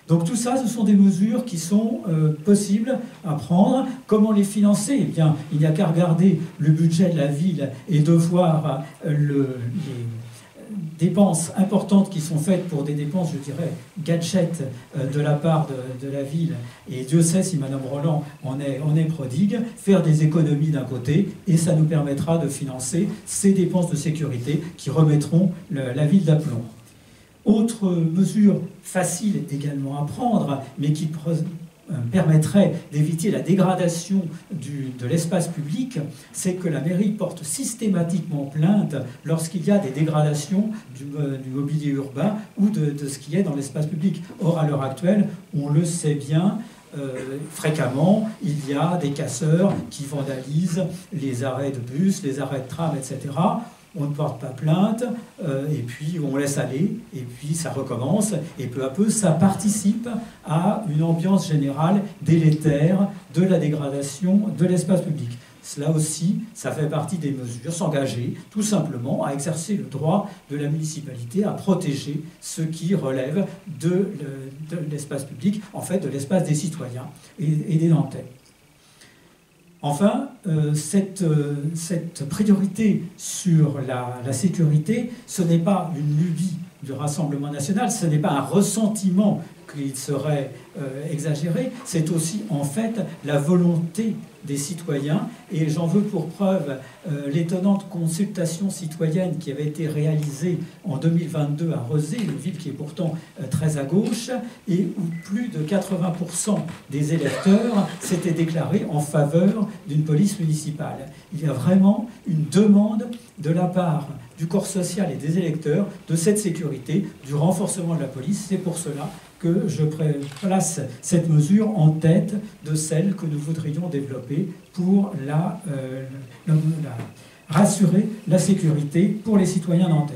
Donc tout ça, ce sont des mesures qui sont possibles à prendre. Comment les financer? Eh bien, il n'y a qu'à regarder le budget de la ville et de voir les dépenses importantes qui sont faites pour des dépenses, je dirais, gadgets de la part de la ville. Et Dieu sait si Madame Roland en est prodigue, faire des économies d'un côté, et ça nous permettra de financer ces dépenses de sécurité qui remettront la ville d'aplomb. Autre mesure facile également à prendre, mais qui permettrait d'éviter la dégradation de l'espace public, c'est que la mairie porte systématiquement plainte lorsqu'il y a des dégradations du mobilier urbain ou de ce qui est dans l'espace public. Or, à l'heure actuelle, on le sait bien, fréquemment, il y a des casseurs qui vandalisent les arrêts de bus, les arrêts de tram, etc. On ne porte pas plainte, et puis on laisse aller, et puis ça recommence, et peu à peu, ça participe à une ambiance générale délétère de la dégradation de l'espace public. Cela aussi, ça fait partie des mesures, s'engager tout simplement à exercer le droit de la municipalité à protéger ce qui relève de l'espace public, en fait de l'espace des citoyens et des Nantais. Enfin, cette priorité sur la sécurité, ce n'est pas une lubie du Rassemblement national, ce n'est pas un ressentiment qu'il serait exagéré, c'est aussi en fait la volonté des citoyens, et j'en veux pour preuve l'étonnante consultation citoyenne qui avait été réalisée en 2022 à Rezé, une ville qui est pourtant très à gauche, et où plus de 80% des électeurs s'étaient déclarés en faveur d'une police municipale. Il y a vraiment une demande de la part du corps social et des électeurs de cette sécurité, du renforcement de la police. C'est pour cela que je place cette mesure en tête de celle que nous voudrions développer pour rassurer la sécurité pour les citoyens nantais.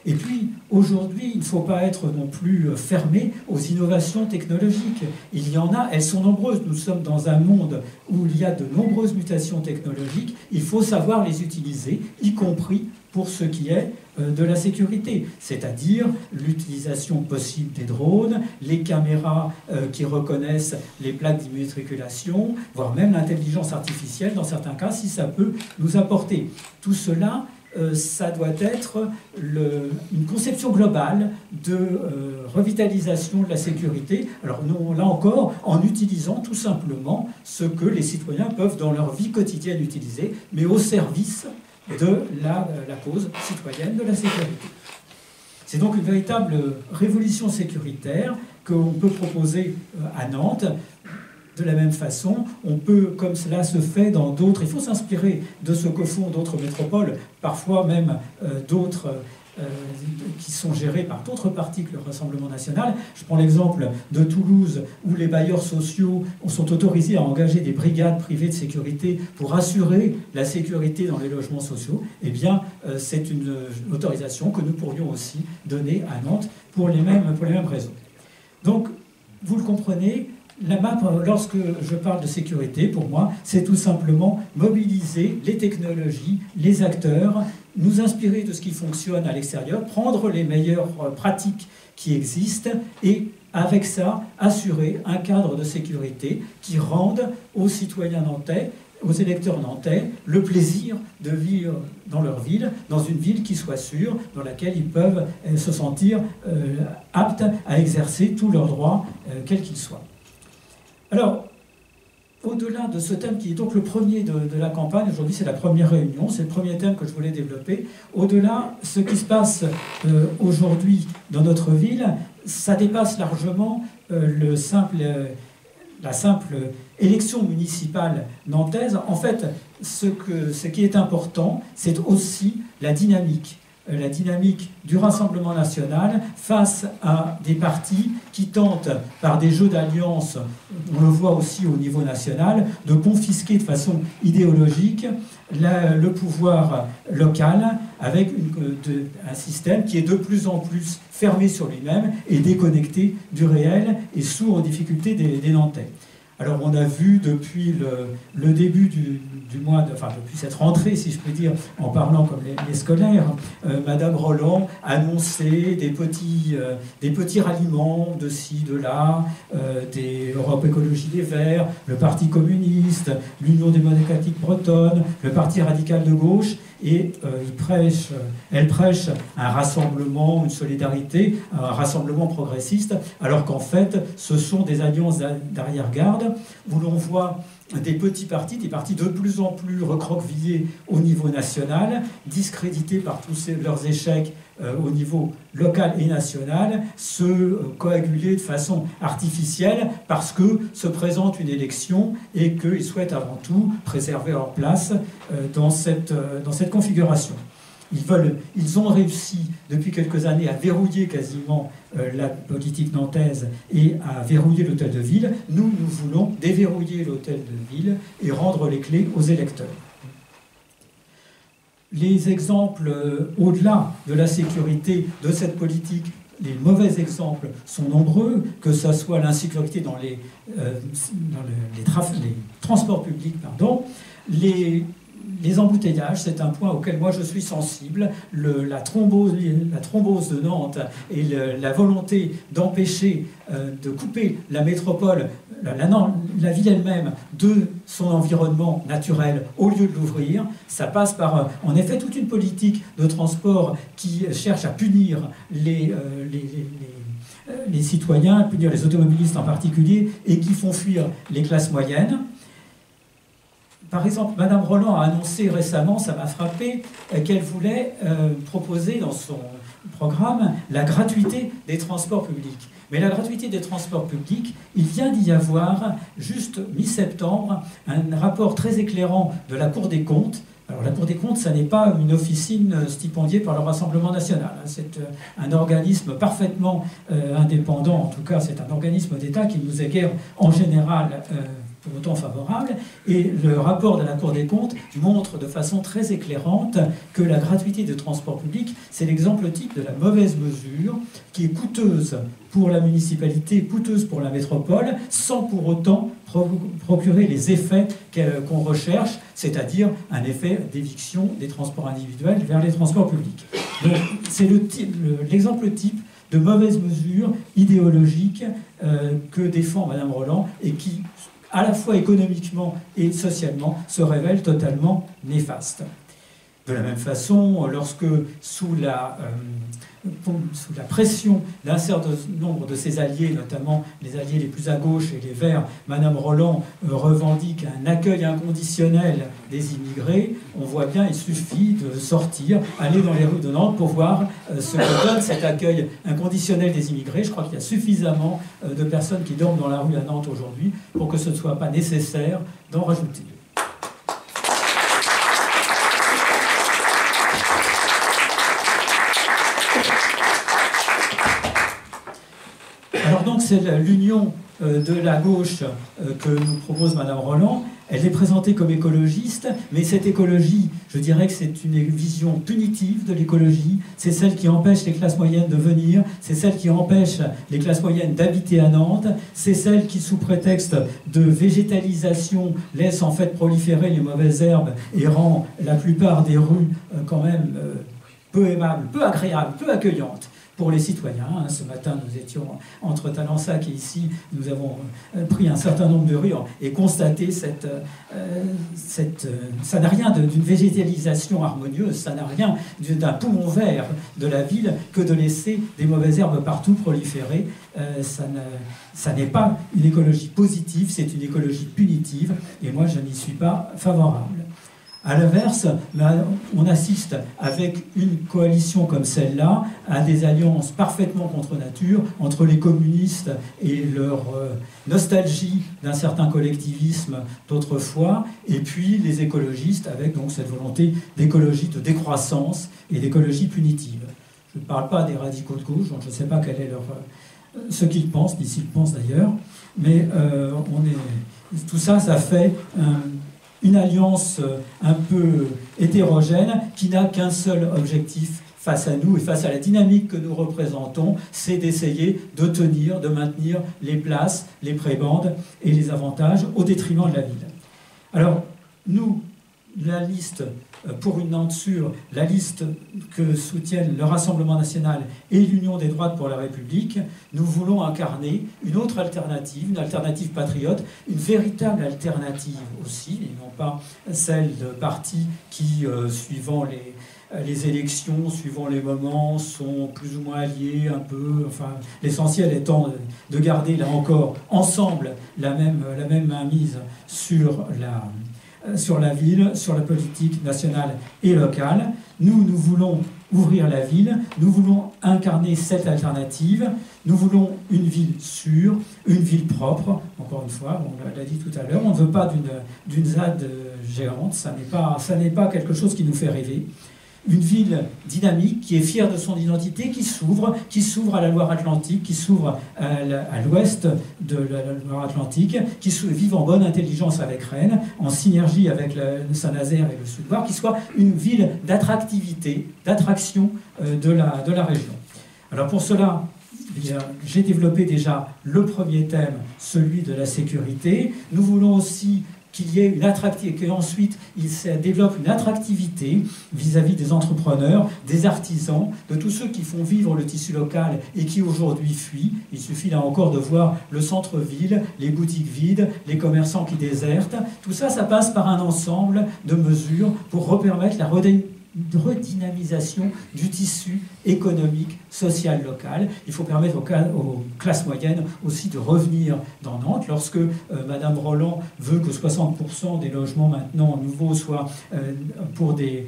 Et puis, aujourd'hui, il ne faut pas être non plus fermé aux innovations technologiques. Il y en a, elles sont nombreuses. Nous sommes dans un monde où il y a de nombreuses mutations technologiques. Il faut savoir les utiliser, y compris pour ce qui est de la sécurité, c'est-à-dire l'utilisation possible des drones, les caméras qui reconnaissent les plaques d'immatriculation, voire même l'intelligence artificielle dans certains cas, si ça peut nous apporter. Tout cela, ça doit être une conception globale de revitalisation de la sécurité. Alors non, là encore, en utilisant tout simplement ce que les citoyens peuvent dans leur vie quotidienne utiliser, mais au service de la cause citoyenne de la sécurité. C'est donc une véritable révolution sécuritaire qu'on peut proposer à Nantes. De la même façon, on peut, comme cela se fait dans d'autres, il faut s'inspirer de ce que font d'autres métropoles, parfois même d'autres qui sont gérés par d'autres partis que le Rassemblement national. Je prends l'exemple de Toulouse, où les bailleurs sociaux sont autorisés à engager des brigades privées de sécurité pour assurer la sécurité dans les logements sociaux. Eh bien, c'est une autorisation que nous pourrions aussi donner à Nantes pour les mêmes raisons. Donc, vous le comprenez, la map, lorsque je parle de sécurité, pour moi, c'est tout simplement mobiliser les technologies, les acteurs, nous inspirer de ce qui fonctionne à l'extérieur, prendre les meilleures pratiques qui existent et avec ça, assurer un cadre de sécurité qui rende aux citoyens nantais, aux électeurs nantais, le plaisir de vivre dans leur ville, dans une ville qui soit sûre, dans laquelle ils peuvent se sentir aptes à exercer tous leurs droits, quels qu'ils soient. Alors, au-delà de ce thème qui est donc le premier de la campagne, aujourd'hui c'est la première réunion, c'est le premier thème que je voulais développer. Au-delà, ce qui se passe aujourd'hui dans notre ville, ça dépasse largement la simple élection municipale nantaise. En fait, ce qui est important, c'est aussi la dynamique du Rassemblement national face à des partis qui tentent, par des jeux d'alliance, on le voit aussi au niveau national, de confisquer de façon idéologique le pouvoir local avec un système qui est de plus en plus fermé sur lui-même et déconnecté du réel et sourd aux difficultés des Nantais. Alors on a vu depuis le début du mois, depuis cette rentrée, si je puis dire, en parlant comme les scolaires, Madame Roland annonçait des petits ralliements de ci, de là, des Europe Écologie des Verts, le Parti communiste, l'Union démocratique bretonne, le Parti radical de gauche, et elle prêche un rassemblement, une solidarité, un rassemblement progressiste, alors qu'en fait, ce sont des alliances d'arrière-garde où l'on voit des petits partis, des partis de plus en plus recroquevillés au niveau national, discrédités par tous leurs échecs au niveau local et national, se coaguler de façon artificielle parce que se présente une élection et qu'ils souhaitent avant tout préserver leur place dans cette configuration. Ils ont réussi depuis quelques années à verrouiller quasiment la politique nantaise et à verrouiller l'hôtel de ville. Nous voulons déverrouiller l'hôtel de ville et rendre les clés aux électeurs. Les exemples au-delà de la sécurité de cette politique, les mauvais exemples sont nombreux, que ce soit l'insécurité dans les transports publics, les embouteillages, c'est un point auquel moi je suis sensible. La thrombose de Nantes et la volonté d'empêcher, de couper la métropole, la ville elle-même, de son environnement naturel au lieu de l'ouvrir, ça passe par en effet toute une politique de transport qui cherche à punir les citoyens, à punir les automobilistes en particulier, et qui font fuir les classes moyennes. Par exemple, Madame Roland a annoncé récemment, ça m'a frappé, qu'elle voulait proposer dans son programme la gratuité des transports publics. Mais la gratuité des transports publics, il vient d'y avoir, juste mi-septembre, un rapport très éclairant de la Cour des comptes. Alors la Cour des comptes, ça n'est pas une officine stipendiée par le Rassemblement national. C'est un organisme parfaitement indépendant, en tout cas c'est un organisme d'État qui nous est guère en général pour autant favorable, et le rapport de la Cour des comptes montre de façon très éclairante que la gratuité des transports publics, c'est l'exemple type de la mauvaise mesure qui est coûteuse pour la municipalité, coûteuse pour la métropole, sans pour autant procurer les effets qu'on recherche, c'est-à-dire un effet d'éviction des transports individuels vers les transports publics. Donc c'est l'exemple type de mauvaise mesure idéologique que défend Madame Roland et qui, à la fois économiquement et socialement, se révèle totalement néfaste. De la même façon, lorsque, sous la pression d'un certain nombre de ses alliés, notamment les alliés les plus à gauche et les Verts, Madame Roland revendique un accueil inconditionnel des immigrés, on voit bien, il suffit de sortir, aller dans les rues de Nantes pour voir ce que donne cet accueil inconditionnel des immigrés. Je crois qu'il y a suffisamment de personnes qui dorment dans la rue à Nantes aujourd'hui pour que ce ne soit pas nécessaire d'en rajouter. Alors donc c'est l'union de la gauche que nous propose Madame Roland. Elle est présentée comme écologiste, mais cette écologie, je dirais que c'est une vision punitive de l'écologie. C'est celle qui empêche les classes moyennes de venir, c'est celle qui empêche les classes moyennes d'habiter à Nantes, c'est celle qui, sous prétexte de végétalisation, laisse en fait proliférer les mauvaises herbes et rend la plupart des rues quand même peu aimables, peu agréables, peu accueillantes. pour les citoyens. Ce matin, nous étions entre Talensac et ici, nous avons pris un certain nombre de rues et constaté ça n'a rien d'une végétalisation harmonieuse, ça n'a rien d'un poumon vert de la ville que de laisser des mauvaises herbes partout proliférer. Ça n'est pas une écologie positive, c'est une écologie punitive, et moi je n'y suis pas favorable. À l'inverse, on assiste avec une coalition comme celle-là à des alliances parfaitement contre nature entre les communistes et leur nostalgie d'un certain collectivisme d'autrefois, et puis les écologistes avec donc cette volonté d'écologie de décroissance et d'écologie punitive. Je ne parle pas des radicaux de gauche, donc je ne sais pas quel est ce qu'ils pensent, ni s'ils pensent d'ailleurs, mais tout ça, ça fait une alliance un peu hétérogène qui n'a qu'un seul objectif face à nous et face à la dynamique que nous représentons, c'est d'essayer de tenir, de maintenir les places, les prébendes et les avantages au détriment de la ville. Alors, nous, la liste pour une Nantes sûre, la liste que soutiennent le Rassemblement national et l'Union des droites pour la République, nous voulons incarner une autre alternative, une alternative patriote, une véritable alternative aussi, et non pas celle de partis qui, suivant les élections, suivant les moments, sont plus ou moins alliés un peu, enfin, l'essentiel étant de garder là encore ensemble la même mainmise sur la ville, sur la politique nationale et locale. Nous voulons ouvrir la ville, nous voulons incarner cette alternative, nous voulons une ville sûre, une ville propre, encore une fois, on l'a dit tout à l'heure, on ne veut pas d'une ZAD géante, ça n'est pas quelque chose qui nous fait rêver. Une ville dynamique, qui est fière de son identité, qui s'ouvre à la Loire-Atlantique, qui s'ouvre à l'ouest de la Loire-Atlantique, qui vive en bonne intelligence avec Rennes, en synergie avec le Saint-Nazaire et le Sud-Loire, qui soit une ville d'attractivité, d'attraction de la région. Alors pour cela, j'ai développé déjà le premier thème, celui de la sécurité. Nous voulons aussi qu'il y ait une attractivité, qu'ensuite il se développe une attractivité vis-à-vis des entrepreneurs, des artisans, de tous ceux qui font vivre le tissu local et qui aujourd'hui fuient. Il suffit là encore de voir le centre-ville, les boutiques vides, les commerçants qui désertent. Tout ça, ça passe par un ensemble de mesures pour repermettre la redynamisation du tissu économique, social, local. Il faut permettre aux classes moyennes aussi de revenir dans Nantes. Lorsque Madame Roland veut que 60% des logements maintenant nouveaux soient pour des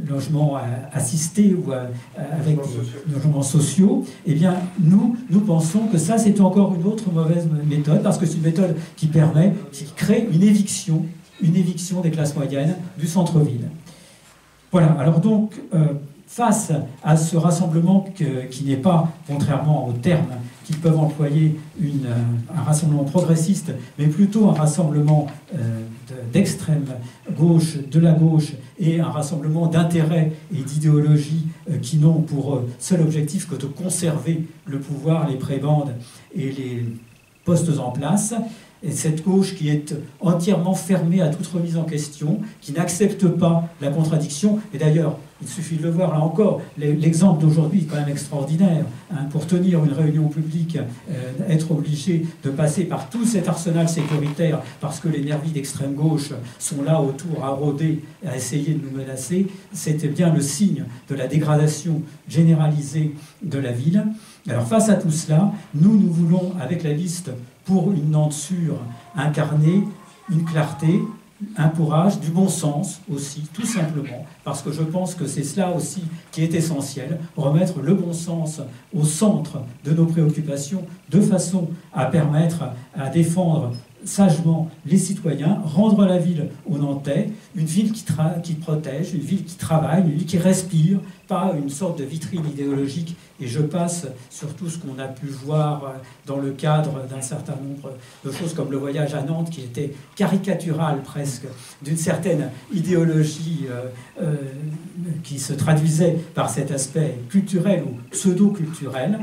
logements assistés ou avec des logements sociaux, eh bien, nous pensons que ça, c'est encore une autre mauvaise méthode, parce que c'est une méthode qui crée une éviction des classes moyennes du centre-ville. Voilà, alors donc, face à ce rassemblement qui n'est pas, contrairement aux termes qu'ils peuvent employer, un rassemblement progressiste, mais plutôt un rassemblement d'extrême gauche, de la gauche, et un rassemblement d'intérêts et d'idéologies qui n'ont pour seul objectif que de conserver le pouvoir, les prébendes et les postes en place. Et cette gauche qui est entièrement fermée à toute remise en question, qui n'accepte pas la contradiction. Et d'ailleurs, il suffit de le voir, là encore, l'exemple d'aujourd'hui est quand même extraordinaire. Pour tenir une réunion publique, être obligé de passer par tout cet arsenal sécuritaire parce que les nervis d'extrême gauche sont là autour à rôder, à essayer de nous menacer, c'était bien le signe de la dégradation généralisée de la ville. Alors face à tout cela, nous voulons, avec la liste pour une Nantes sûre, incarner une clarté, un courage, du bon sens aussi, tout simplement, parce que je pense que c'est cela aussi qui est essentiel, remettre le bon sens au centre de nos préoccupations, de façon à permettre à défendre sagement les citoyens, rendre la ville aux Nantais, une ville qui protège, une ville qui travaille, une ville qui respire, pas une sorte de vitrine idéologique. Et je passe sur tout ce qu'on a pu voir dans le cadre d'un certain nombre de choses, comme le voyage à Nantes, qui était caricatural presque, d'une certaine idéologie qui se traduisait par cet aspect culturel ou pseudo-culturel.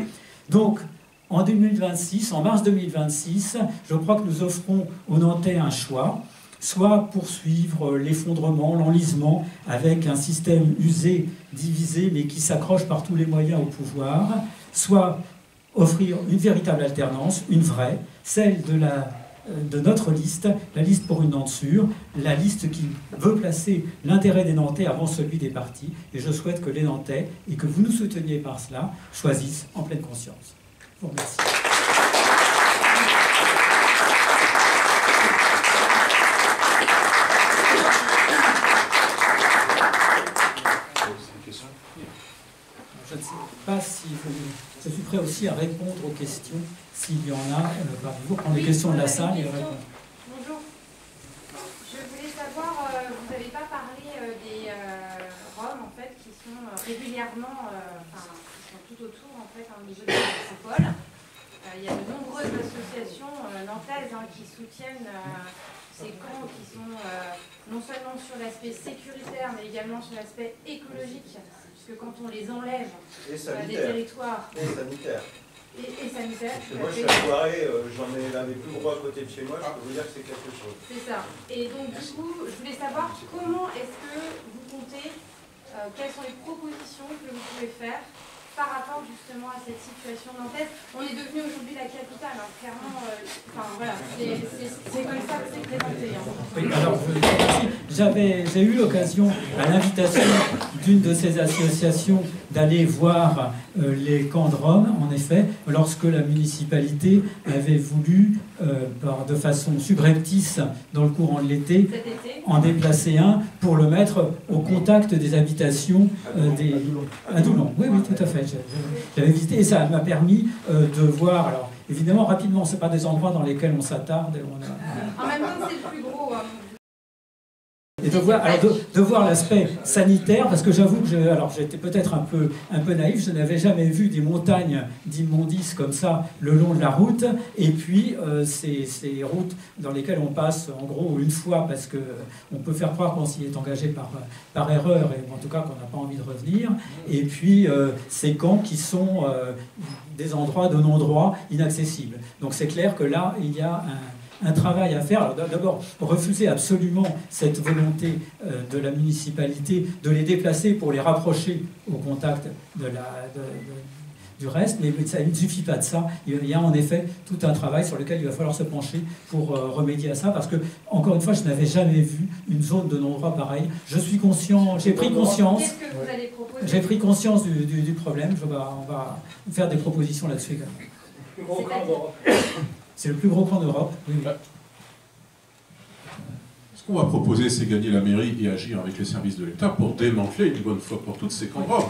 Donc, en 2026, en mars 2026, je crois que nous offrons aux Nantais un choix. soit poursuivre l'effondrement, l'enlisement, avec un système usé, divisé, mais qui s'accroche par tous les moyens au pouvoir, soit offrir une véritable alternance, une vraie, celle de notre liste, la liste pour une Nantes sûre, la liste qui veut placer l'intérêt des Nantais avant celui des partis. Et je souhaite que les Nantais, et que vous nous souteniez par cela, choisissent en pleine conscience. Je vous remercie. Je ne sais pas si je suis prêt aussi à répondre aux questions, s'il y en a parmi vous, prendre les questions de la salle et répondre. Bonjour. Je voulais savoir, vous n'avez pas parlé des Roms en fait, qui sont régulièrement, qui sont tout autour en fait, au niveau de la métropole. Il y a de nombreuses associations nantaises qui soutiennent ces camps qui sont non seulement sur l'aspect sécuritaire, mais également sur l'aspect écologique, puisque quand on les enlève des territoires... Et sanitaire. Et sanitaire. Parce que moi, je suis à Poiré, j'en ai l'un des plus gros à côté de chez moi, je peux vous dire que c'est quelque chose. C'est ça. Et donc, du coup, je voulais savoir comment est-ce que vous comptez, quelles sont les propositions que vous pouvez faire par rapport justement à cette situation nantaise. On est devenu aujourd'hui la capitale, clairement, voilà, c'est comme ça que c'est présenté. Oui, alors j'ai eu l'occasion, à l'invitation d'une de ces associations, d'aller voir les camps de Roms, en effet, lorsque la municipalité avait voulu, de façon subreptice, dans le courant de l'été, en déplacer un pour le mettre au contact des habitations à Doulon. Oui, tout à fait. J'avais visité et ça m'a permis de voir. Alors, évidemment, rapidement, ce pas des endroits dans lesquels on s'attarde. En même temps, c'est le plus gros. Et de voir l'aspect sanitaire, parce que j'avoue que j'étais peut-être un peu naïf, je n'avais jamais vu des montagnes d'immondices comme ça le long de la route, et puis ces routes dans lesquelles on passe en gros une fois, parce qu'on peut faire croire qu'on s'y est engagé par erreur, et en tout cas qu'on n'a pas envie de revenir, et puis ces camps qui sont des endroits de non-droit inaccessibles. Donc c'est clair que là, il y a un travail à faire. Alors d'abord, refuser absolument cette volonté de la municipalité de les déplacer pour les rapprocher au contact du reste, mais ça, il ne suffit pas de ça. Il y a en effet tout un travail sur lequel il va falloir se pencher pour remédier à ça, parce que, encore une fois, je n'avais jamais vu une zone de non-droit pareille. Je suis conscient, j'ai pris conscience. Qu'est-ce que vous allez proposer ? J'ai pris conscience du problème. On va faire des propositions là-dessus également. C'est le plus gros camp d'Europe. Oui. Ce qu'on va proposer, c'est gagner la mairie et agir avec les services de l'État pour démanteler une bonne fois pour toutes ces camps de Roms.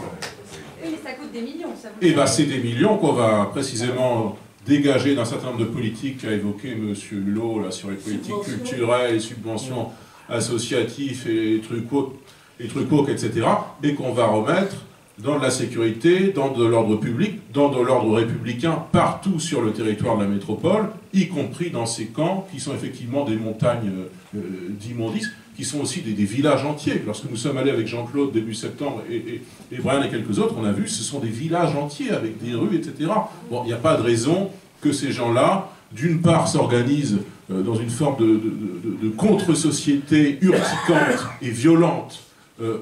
Oui, mais ça coûte des millions. Et bien, c'est des millions qu'on va précisément dégager d'un certain nombre de politiques qu'a évoqué M. Hulot là, sur les politiques culturelles, les subventions associatives et trucs autres, etc. Et qu'on va remettre dans de la sécurité, dans de l'ordre public, dans de l'ordre républicain, partout sur le territoire de la métropole, y compris dans ces camps qui sont effectivement des montagnes d'immondices, qui sont aussi des villages entiers. Lorsque nous sommes allés avec Jean-Claude début septembre et Brian et quelques autres, on a vu, ce sont des villages entiers avec des rues, etc. Bon, il n'y a pas de raison que ces gens-là, d'une part, s'organisent dans une forme de contre-société urticante et violente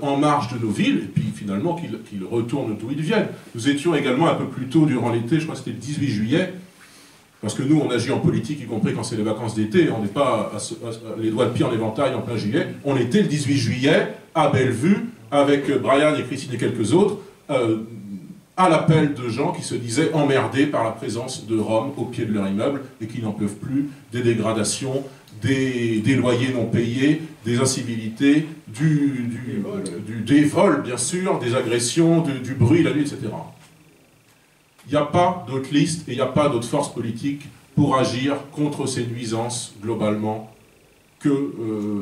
en marge de nos villes, et puis finalement qu'ils retournent d'où ils viennent. Nous étions également un peu plus tôt durant l'été, je crois que c'était le 18 juillet, parce que nous on agit en politique, y compris quand c'est les vacances d'été, on n'est pas les doigts de pied en éventail en plein juillet, on était le 18 juillet à Bellevue, avec Brian et Christine et quelques autres, à l'appel de gens qui se disaient emmerdés par la présence de Roms au pied de leur immeuble, et qui n'en peuvent plus des dégradations, des loyers non payés, des incivilités, des vols, bien sûr, des agressions, du bruit la nuit, etc. Il n'y a pas d'autre liste et il n'y a pas d'autre force politique pour agir contre ces nuisances, globalement, que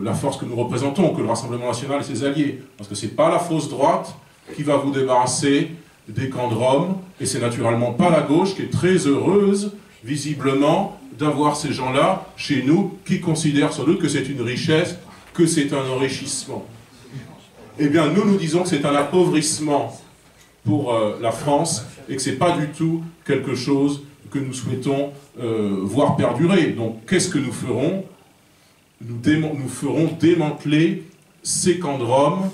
la force que nous représentons, que le Rassemblement national et ses alliés. Parce que ce n'est pas la fausse droite qui va vous débarrasser des camps de Roms, et c'est naturellement pas la gauche qui est très heureuse, visiblement, d'avoir ces gens-là chez nous, qui considèrent sans doute que c'est une richesse, que c'est un enrichissement. Eh bien, nous disons que c'est un appauvrissement pour la France, et que ce n'est pas du tout quelque chose que nous souhaitons voir perdurer. Donc, qu'est-ce que nous ferons? nous ferons démanteler ces camps de Roms.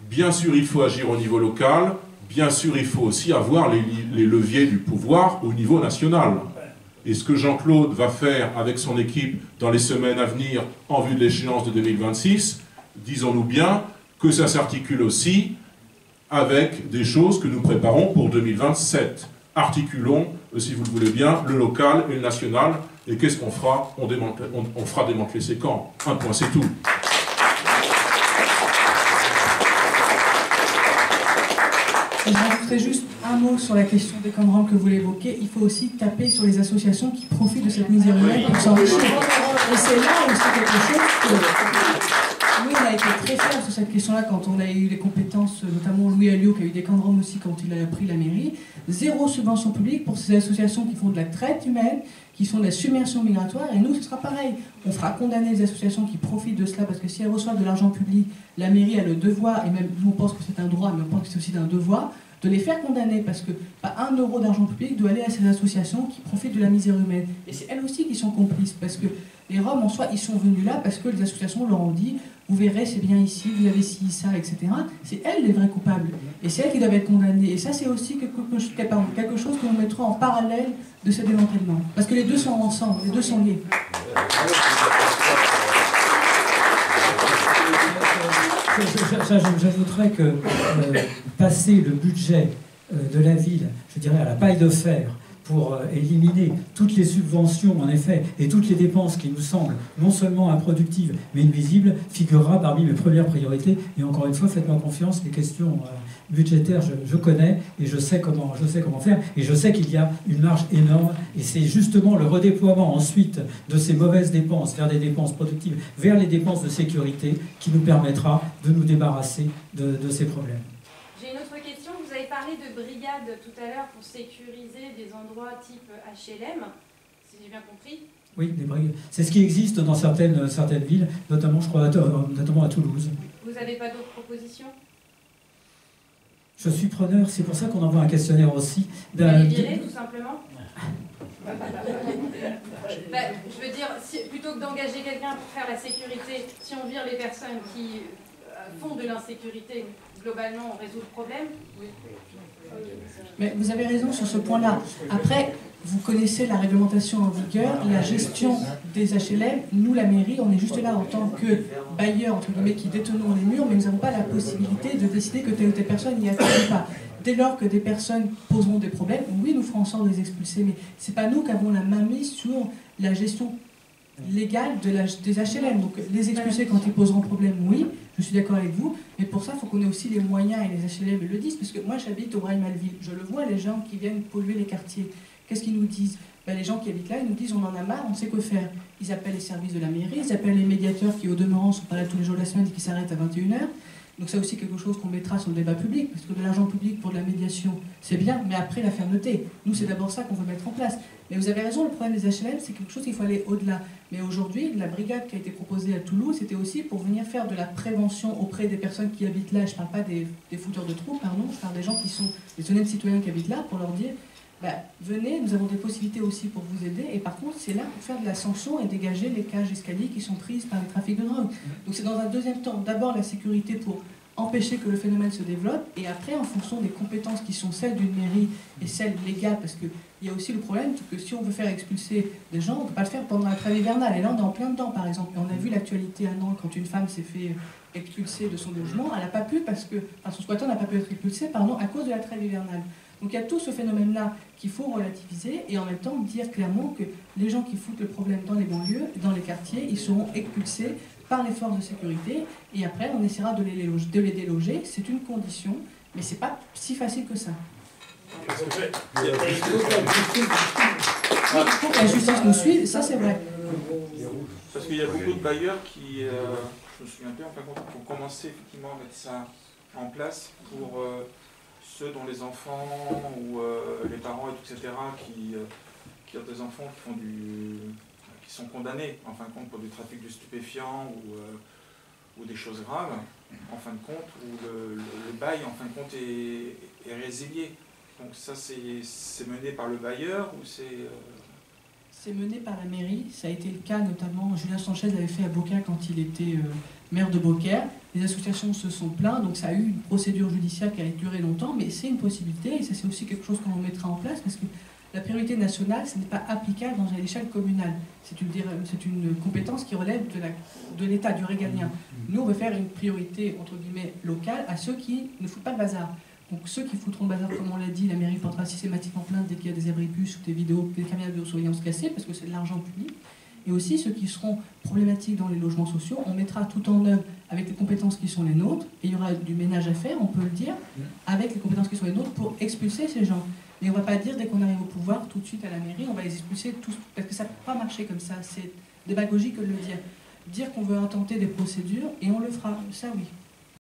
Bien sûr, il faut agir au niveau local. Bien sûr, il faut aussi avoir les leviers du pouvoir au niveau national. Et ce que Jean-Claude va faire avec son équipe dans les semaines à venir en vue de l'échéance de 2026, disons-nous bien que ça s'articule aussi avec des choses que nous préparons pour 2027. Articulons, si vous le voulez bien, le local et le national. Et qu'est-ce qu'on fera? On fera démanteler ces camps. Un point, c'est tout. Je rajouterai juste un mot sur la question des camps de Roms que vous l'évoquez. Il faut aussi taper sur les associations qui profitent de cette misère humaine pour s'enrichir. Et c'est là aussi quelque chose que nous, on a été très fiers sur cette question-là quand on a eu les compétences, notamment Louis Alliot qui a eu des camps de Roms aussi quand il a pris la mairie. 0 subvention publique pour ces associations qui font de la traite humaine, qui font de la submersion migratoire, et nous ce sera pareil. On fera condamner les associations qui profitent de cela, parce que si elles reçoivent de l'argent public, la mairie a le devoir, et même nous on pense que c'est un droit, mais on pense que c'est aussi un devoir, de les faire condamner, parce que pas 1 euro d'argent public doit aller à ces associations qui profitent de la misère humaine. Et c'est elles aussi qui sont complices, parce que les Roms en soi, ils sont venus là parce que les associations leur ont dit vous verrez, c'est bien ici, vous avez ci, ça, etc. C'est elles les vrais coupables. Et c'est elles qui doivent être condamnées. Et ça, c'est aussi quelque chose que nous mettrons en parallèle de ce démantèlement. Parce que les deux sont ensemble, les deux sont liés. J'ajouterais que passer le budget de la ville, je dirais, à la paille de fer, pour éliminer toutes les subventions, en effet, et toutes les dépenses qui nous semblent non seulement improductives, mais invisibles, figurera parmi mes premières priorités. Et encore une fois, faites-moi confiance, les questions budgétaires, je connais, et je sais comment faire, et je sais qu'il y a une marge énorme, et c'est justement le redéploiement ensuite de ces mauvaises dépenses vers des dépenses productives, vers les dépenses de sécurité, qui nous permettra de nous débarrasser de ces problèmes. J'ai une autre question. Vous avez parlé de brigades tout à l'heure pour sécuriser des endroits type HLM, si j'ai bien compris. Oui, des brigades. C'est ce qui existe dans certaines villes, notamment, je crois, notamment à Toulouse. Vous n'avez pas d'autres propositions? Je suis preneur, c'est pour ça qu'on envoie un questionnaire aussi. Vous les virer, tout simplement. Je veux dire, plutôt que d'engager quelqu'un pour faire la sécurité, si on vire les personnes qui font de l'insécurité, globalement, on résout le problème. Mais vous avez raison sur ce point-là. Après, vous connaissez la réglementation en vigueur, la gestion des HLM. Nous, la mairie, on est juste là en tant que bailleurs, entre guillemets, qui détenons les murs, mais nous n'avons pas la possibilité de décider que telle ou telle personne n'y accède pas. Dès lors que des personnes poseront des problèmes, oui, nous ferons en sorte de les expulser, mais ce n'est pas nous qui avons la main mise sur la gestion légale des HLM. Donc les expulser quand ils poseront problème, oui, je suis d'accord avec vous, mais pour ça, il faut qu'on ait aussi les moyens, et les HLM le disent, parce que moi j'habite au Braille-Malville, je le vois, les gens qui viennent polluer les quartiers, qu'est-ce qu'ils nous disent? Les gens qui habitent là, ils nous disent on en a marre, on sait quoi faire. Ils appellent les services de la mairie, ils appellent les médiateurs qui au demeurant sont pas là tous les jours de la semaine et qui s'arrêtent à 21h. Donc c'est aussi quelque chose qu'on mettra sur le débat public, parce que de l'argent public pour de la médiation, c'est bien, mais après la fermeté. Nous, c'est d'abord ça qu'on veut mettre en place. Mais vous avez raison, le problème des HLM, c'est quelque chose qu'il faut aller au-delà. Mais aujourd'hui, la brigade qui a été proposée à Toulouse, c'était aussi pour venir faire de la prévention auprès des personnes qui habitent là. Je ne parle pas des fouteurs de trous, pardon, je parle des gens qui sont des honnêtes citoyens qui habitent là, pour leur dire, venez, nous avons des possibilités aussi pour vous aider. Et par contre, c'est là pour faire de la sanction et dégager les cages escaliers qui sont prises par les trafics de drogue. Donc c'est dans un deuxième temps, d'abord la sécurité pour empêcher que le phénomène se développe, et après, en fonction des compétences qui sont celles d'une mairie et celles légales, parce qu'il y a aussi le problème que si on veut faire expulser des gens, on ne peut pas le faire pendant la trêve hivernale. Et là, on est en plein dedans, par exemple. Et on a vu l'actualité à Nantes, quand une femme s'est fait expulser de son logement, elle n'a pas pu, son squatteur n'a pas pu être expulsé, à cause de la trêve hivernale. Donc il y a tout ce phénomène-là qu'il faut relativiser, et en même temps dire clairement que les gens qui foutent le problème dans les banlieues, dans les quartiers, ils seront expulsés par les forces de sécurité, et après on essaiera de les déloger. C'est une condition, mais c'est pas si facile que ça. Il faut que la justice nous suive, ça c'est vrai. Parce qu'il y a beaucoup de bailleurs qui, je me souviens plus, en fin de compte, ont commencé effectivement à mettre ça en place pour ceux dont les enfants ou les parents, etc., qui ont des enfants qui sont condamnés en fin de compte pour du trafic de stupéfiants ou des choses graves, en fin de compte, où le bail en fin de compte est résilié. Donc ça c'est mené par le bailleur ou c'est... C'est mené par la mairie. Ça a été le cas notamment, Julien Sanchez avait fait à Beaucaire quand il était maire de Beaucaire. Les associations se sont plaintes, donc ça a eu une procédure judiciaire qui a duré longtemps, mais c'est une possibilité et ça c'est aussi quelque chose qu'on mettra en place parce que la priorité nationale, ce n'est pas applicable dans l'échelle communale. C'est une compétence qui relève de l'État, du régalien. Nous, on veut faire une priorité, entre guillemets, locale à ceux qui ne foutent pas le bazar. Donc ceux qui foutront le bazar, comme on l'a dit, la mairie portera systématiquement plainte dès qu'il y a des abribus ou des vidéos, des caméras de vidéosurveillance cassées, parce que c'est de l'argent public. Et aussi ceux qui seront problématiques dans les logements sociaux, on mettra tout en œuvre avec les compétences qui sont les nôtres, et il y aura du ménage à faire, on peut le dire, avec les compétences qui sont les nôtres pour expulser ces gens. Mais on ne va pas dire dès qu'on arrive au pouvoir, tout de suite à la mairie, on va les expulser tous, parce que ça ne peut pas marcher comme ça, c'est démagogique de le dire. Dire qu'on veut intenter des procédures, et on le fera, ça oui.